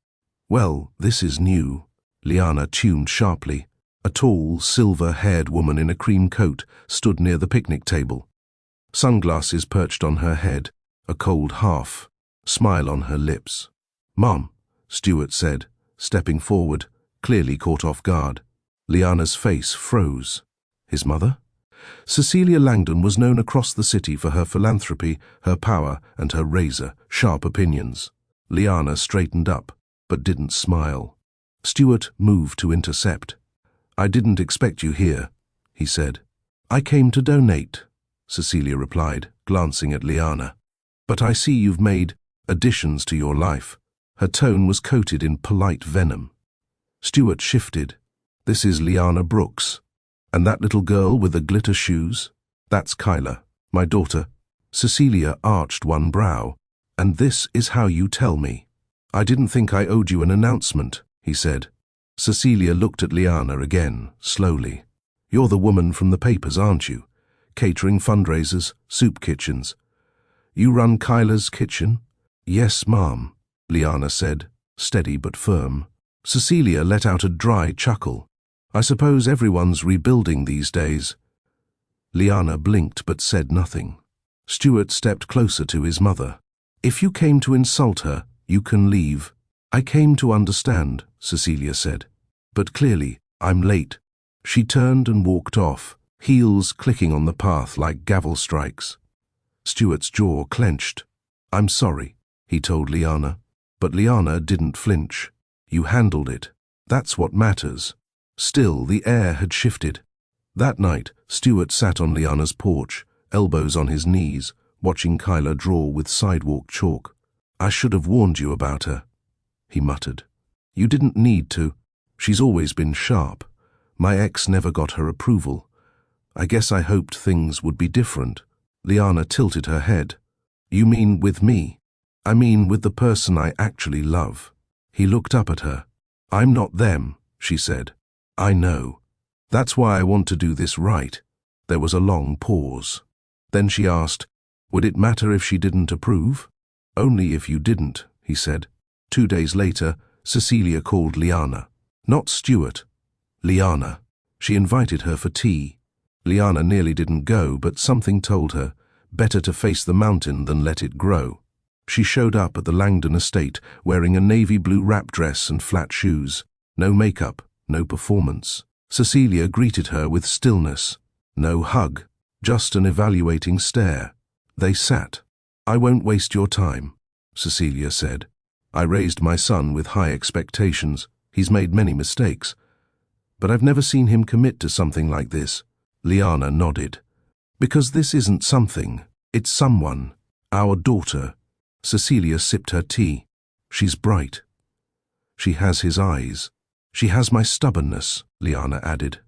"Well, this is new," Liana tuned sharply. A tall, silver-haired woman in a cream coat stood near the picnic table. Sunglasses perched on her head, a cold half, smile on her lips. "Mom," Stuart said, stepping forward, clearly caught off guard. Liana's face froze. His mother? Cecilia Langdon was known across the city for her philanthropy, her power, and her razor-sharp opinions. Liana straightened up, but didn't smile. Stuart moved to intercept. "I didn't expect you here," he said. "I came to donate." Cecilia replied, glancing at Liana. "But I see you've made additions to your life." Her tone was coated in polite venom. Stuart shifted. "This is Liana Brooks. And that little girl with the glitter shoes? That's Kyla, my daughter." Cecilia arched one brow. "And this is how you tell me?" "I didn't think I owed you an announcement," he said. Cecilia looked at Liana again, slowly. "You're the woman from the papers, aren't you? Catering fundraisers, soup kitchens. You run Kyla's kitchen?" "Yes, ma'am," Liana said, steady but firm. Cecilia let out a dry chuckle. "I suppose everyone's rebuilding these days." Liana blinked but said nothing. Stuart stepped closer to his mother. "If you came to insult her, you can leave." "I came to understand," Cecilia said. "But clearly, I'm late." She turned and walked off, heels clicking on the path like gavel strikes. Stuart's jaw clenched. "I'm sorry," he told Liana. But Liana didn't flinch. "You handled it. That's what matters." Still, the air had shifted. That night, Stuart sat on Liana's porch, elbows on his knees, watching Kyla draw with sidewalk chalk. "I should have warned you about her," he muttered. "You didn't need to. She's always been sharp. My ex never got her approval. I guess I hoped things would be different." Liana tilted her head. "You mean with me?" "I mean with the person I actually love." He looked up at her. "I'm not them," she said. "I know. That's why I want to do this right." There was a long pause. Then she asked, "Would it matter if she didn't approve?" "Only if you didn't," he said. 2 days later, Cecilia called Liana. Not Stuart. Liana. She invited her for tea. Liana nearly didn't go, but something told her, better to face the mountain than let it grow. She showed up at the Langdon estate wearing a navy blue wrap dress and flat shoes. No makeup, no performance. Cecilia greeted her with stillness. No hug, just an evaluating stare. They sat. "I won't waste your time," Cecilia said. "I raised my son with high expectations. He's made many mistakes. But I've never seen him commit to something like this." Liana nodded. "Because this isn't something, it's someone. Our daughter." Cecilia sipped her tea. "She's bright. She has his eyes. She has my stubbornness," Liana added.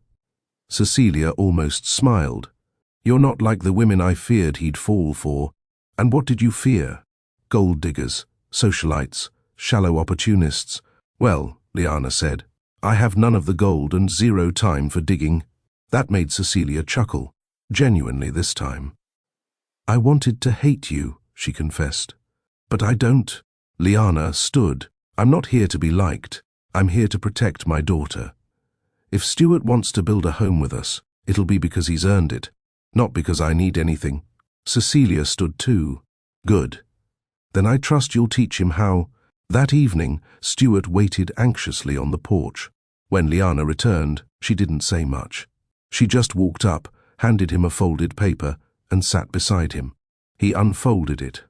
Cecilia almost smiled. "You're not like the women I feared he'd fall for." "And what did you fear?" "Gold diggers, socialites, shallow opportunists." "Well," Liana said, "I have none of the gold and zero time for digging." That made Cecilia chuckle, genuinely this time. "I wanted to hate you," she confessed. "But I don't." Liana stood. "I'm not here to be liked. I'm here to protect my daughter. If Stuart wants to build a home with us, it'll be because he's earned it, not because I need anything." Cecilia stood too. "Good. Then I trust you'll teach him how." That evening, Stuart waited anxiously on the porch. When Liana returned, she didn't say much. She just walked up, handed him a folded paper, and sat beside him. He unfolded it.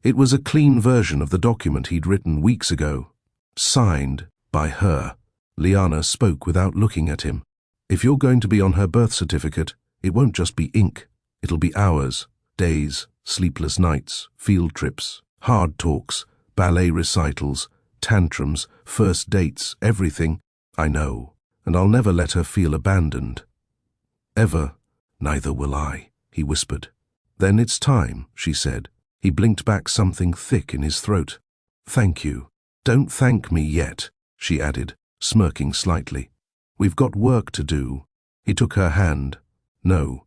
It was a clean version of the document he'd written weeks ago. Signed by her. Liana spoke without looking at him. "If you're going to be on her birth certificate, it won't just be ink. It'll be hours, days, sleepless nights, field trips, hard talks, ballet recitals, tantrums, first dates, everything." "I know, and I'll never let her feel abandoned." "Ever." "Neither will I," he whispered. "Then it's time," she said. He blinked back something thick in his throat. "Thank you." "Don't thank me yet," she added, smirking slightly. "We've got work to do." He took her hand. "No,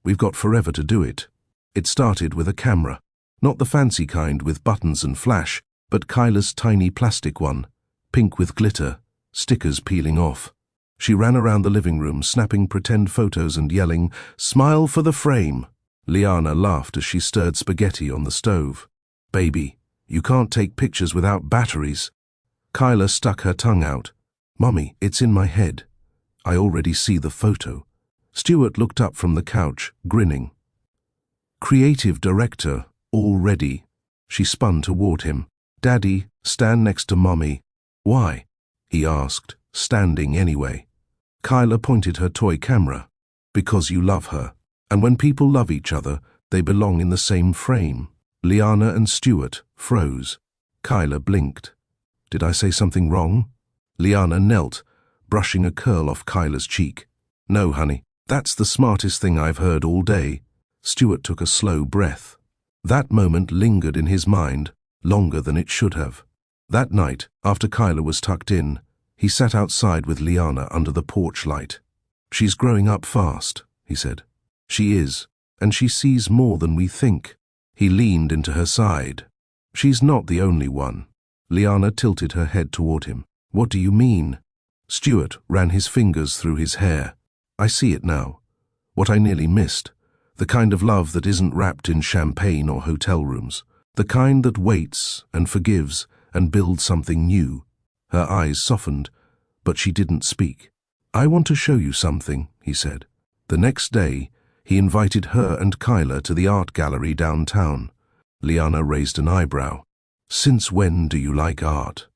we've got forever to do it." It started with a camera. Not the fancy kind with buttons and flash, but Kyla's tiny plastic one, pink with glitter, stickers peeling off. She ran around the living room, snapping pretend photos and yelling, "Smile for the frame." Liana laughed as she stirred spaghetti on the stove. "Baby, you can't take pictures without batteries." Kyla stuck her tongue out. "Mummy, it's in my head. I already see the photo." Stuart looked up from the couch, grinning. "Creative director, already." She spun toward him. "Daddy, stand next to Mummy." "Why?" he asked, standing anyway. Kyla pointed her toy camera. "Because you love her." And when people love each other, they belong in the same frame. Liana and Stuart froze. Kyla blinked. Did I say something wrong? Liana knelt, brushing a curl off Kyla's cheek. No, honey, that's the smartest thing I've heard all day. Stuart took a slow breath. That moment lingered in his mind, longer than it should have. That night, after Kyla was tucked in, he sat outside with Liana under the porch light. She's growing up fast, he said. She is, and she sees more than we think. He leaned into her side. She's not the only one. Liana tilted her head toward him. What do you mean? Stuart ran his fingers through his hair. I see it now. What I nearly missed. The kind of love that isn't wrapped in champagne or hotel rooms. The kind that waits and forgives and builds something new. Her eyes softened, but she didn't speak. I want to show you something, he said. The next day, he invited her and Kyla to the art gallery downtown. Liana raised an eyebrow. Since when do you like art?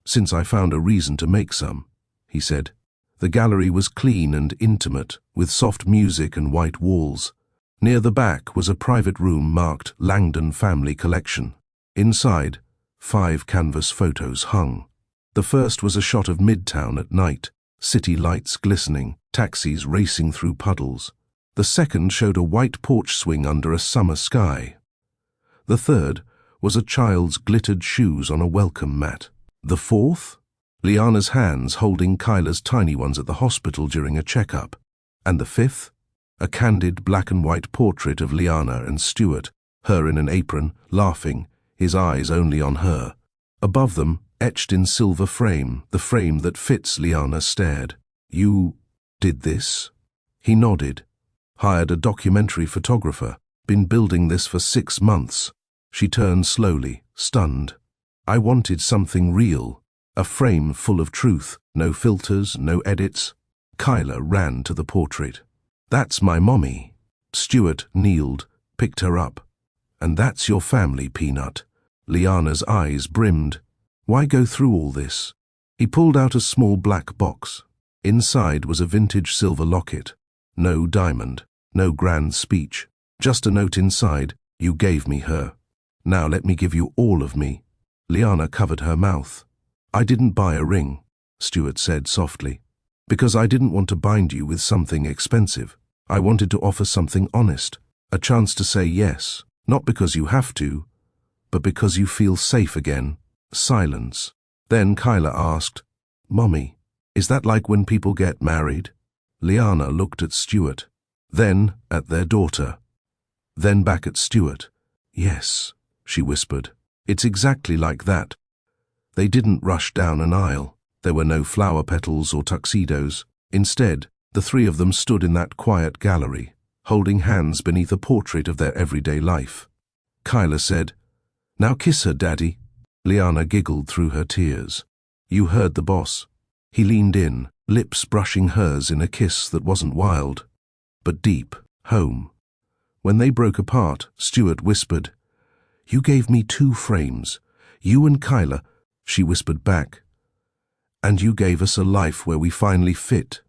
Since I found a reason to make some, he said. The gallery was clean and intimate, with soft music and white walls. Near the back was a private room marked Langdon Family Collection. Inside, 5 canvas photos hung. The first was a shot of Midtown at night, city lights glistening, taxis racing through puddles. The second showed a white porch swing under a summer sky. The third was a child's glittered shoes on a welcome mat. The fourth? Liana's hands holding Kyla's tiny ones at the hospital during a checkup. And the fifth? A candid black and white portrait of Liana and Stuart, her in an apron, laughing, his eyes only on her. Above them, etched in silver frame, the frame that fits, Liana stared. You did this? He nodded. Hired a documentary photographer. Been building this for 6 months. She turned slowly, stunned. I wanted something real. A frame full of truth. No filters, no edits. Kyla ran to the portrait. That's my mommy. Stuart kneeled, picked her up. And that's your family, Peanut. Liana's eyes brimmed. Why go through all this? He pulled out a small black box. Inside was a vintage silver locket. No diamond, no grand speech. Just a note inside, you gave me her. Now let me give you all of me. Liana covered her mouth. I didn't buy a ring, Stuart said softly, because I didn't want to bind you with something expensive. I wanted to offer something honest, a chance to say yes, not because you have to, but because you feel safe again. Silence. Then Kyla asked, Mommy, is that like when people get married? Liana looked at Stuart, then at their daughter, then back at Stuart. Yes, she whispered. It's exactly like that. They didn't rush down an aisle. There were no flower petals or tuxedos. Instead, the 3 of them stood in that quiet gallery, holding hands beneath a portrait of their everyday life. Kyla said, Now kiss her, Daddy. Liana giggled through her tears. You heard the boss. He leaned in, lips brushing hers in a kiss that wasn't wild, but deep, home. When they broke apart, Stuart whispered, You gave me 2 frames. You and Kyla, she whispered back. And you gave us a life where we finally fit.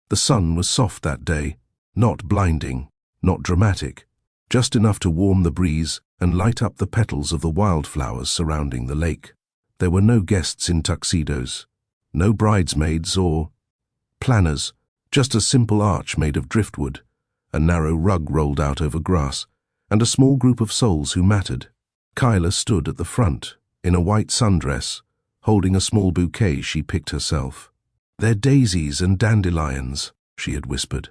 The sun was soft that day, not blinding, not dramatic, just enough to warm the breeze and light up the petals of the wildflowers surrounding the lake. There were no guests in tuxedos, no bridesmaids or planners, just a simple arch made of driftwood, a narrow rug rolled out over grass, and a small group of souls who mattered. Kyla stood at the front, in a white sundress, holding a small bouquet she picked herself. They're daisies and dandelions, she had whispered,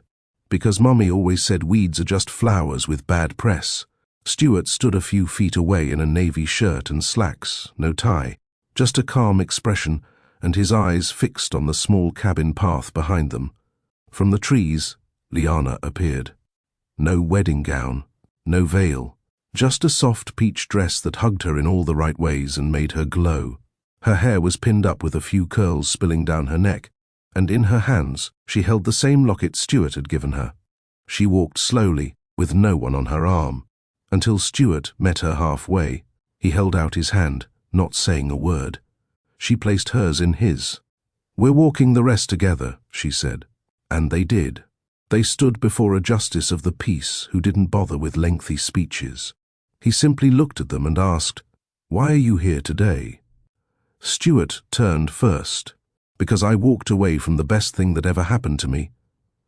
because Mommy always said weeds are just flowers with bad press. Stuart stood a few feet away in a navy shirt and slacks, no tie, just a calm expression, and his eyes fixed on the small cabin path behind them. From the trees, Liana appeared. No wedding gown, no veil, just a soft peach dress that hugged her in all the right ways and made her glow. Her hair was pinned up with a few curls spilling down her neck, and in her hands she held the same locket Stuart had given her. She walked slowly, with no one on her arm, until Stuart met her halfway. He held out his hand, not saying a word. She placed hers in his. We're walking the rest together, she said. And they did. They stood before a justice of the peace who didn't bother with lengthy speeches. He simply looked at them and asked, "Why are you here today?" Stuart turned first, "Because I walked away from the best thing that ever happened to me."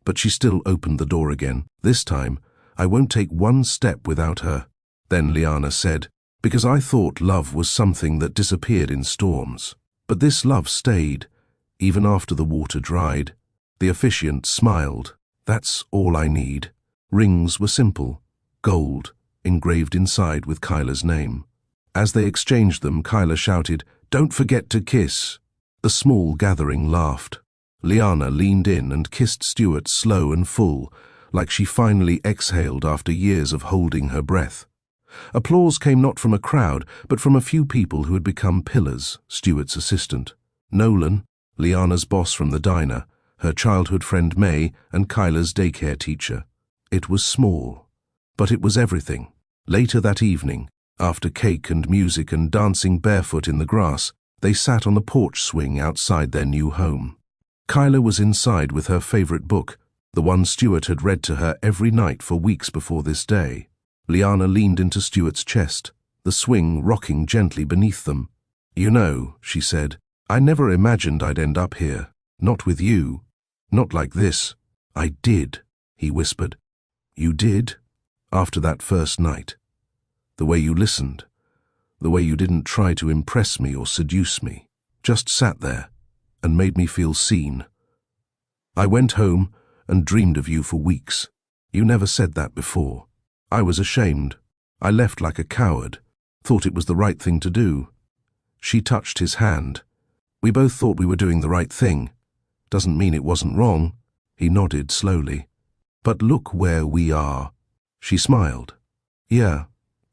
But she still opened the door again. "This time, I won't take one step without her." Then Liana said, "Because I thought love was something that disappeared in storms. But this love stayed, even after the water dried." The officiant smiled. "That's all I need." Rings were simple, gold, engraved inside with Kyla's name. As they exchanged them, Kyla shouted, "Don't forget to kiss." The small gathering laughed. Liana leaned in and kissed Stuart slow and full, like she finally exhaled after years of holding her breath. Applause came not from a crowd, but from a few people who had become pillars. Stuart's assistant, Nolan, Liana's boss from the diner, her childhood friend May, and Kyla's daycare teacher. It was small, but it was everything. Later that evening, after cake and music and dancing barefoot in the grass, they sat on the porch swing outside their new home. Kyla was inside with her favorite book, the one Stuart had read to her every night for weeks before this day. Liana leaned into Stuart's chest, the swing rocking gently beneath them. "You know," she said, "I never imagined I'd end up here. Not with you. Not like this." "I did," he whispered. "You did? After that first night. The way you listened. The way you didn't try to impress me or seduce me. Just sat there and made me feel seen. I went home and dreamed of you for weeks. You never said that before. I was ashamed. I left like a coward, thought it was the right thing to do." She touched his hand. "We both thought we were doing the right thing. Doesn't mean it wasn't wrong." He nodded slowly. "But look where we are." She smiled. "Yeah,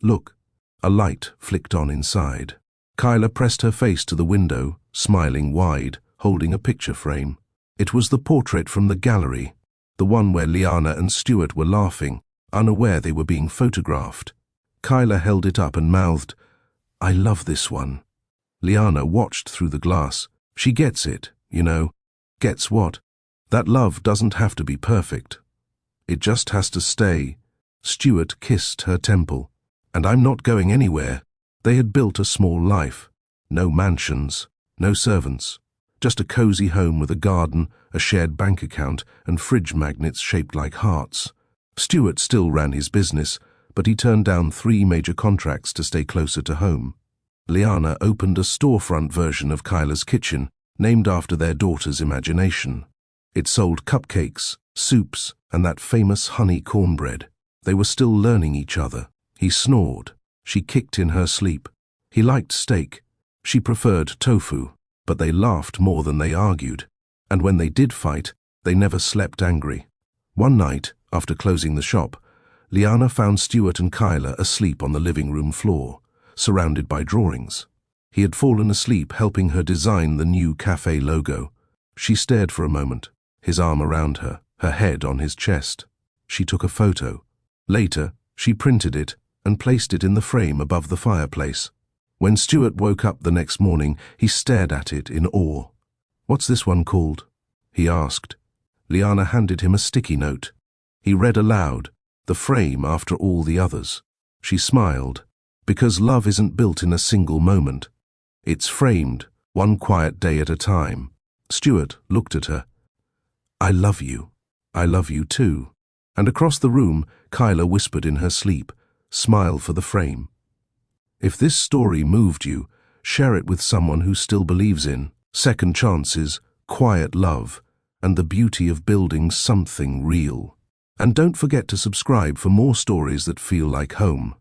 look." A light flicked on inside. Kyla pressed her face to the window, smiling wide, holding a picture frame. It was the portrait from the gallery, the one where Liana and Stuart were laughing, unaware they were being photographed. Kyla held it up and mouthed, "I love this one." Liana watched through the glass. "She gets it, you know." "Gets what?" "That love doesn't have to be perfect. It just has to stay." Stuart kissed her temple. "And I'm not going anywhere." They had built a small life. No mansions, no servants. Just a cozy home with a garden, a shared bank account, and fridge magnets shaped like hearts. Stuart still ran his business, but he turned down 3 major contracts to stay closer to home. Liana opened a storefront version of Kyla's kitchen, named after their daughter's imagination. It sold cupcakes, soups, and that famous honey cornbread. They were still learning each other. He snored. She kicked in her sleep. He liked steak. She preferred tofu, but they laughed more than they argued. And when they did fight, they never slept angry. One night, after closing the shop, Liana found Stuart and Kyla asleep on the living room floor, surrounded by drawings. He had fallen asleep helping her design the new cafe logo. She stared for a moment, his arm around her, her head on his chest. She took a photo. Later, she printed it and placed it in the frame above the fireplace. When Stuart woke up the next morning, he stared at it in awe. "What's this one called?" he asked. Liana handed him a sticky note. He read aloud, the frame after all the others. She smiled. "Because love isn't built in a single moment. It's framed, one quiet day at a time." Stuart looked at her. "I love you. I love you too." And across the room, Kyla whispered in her sleep, "Smile for the frame." If this story moved you, share it with someone who still believes in second chances, quiet love, and the beauty of building something real. And don't forget to subscribe for more stories that feel like home.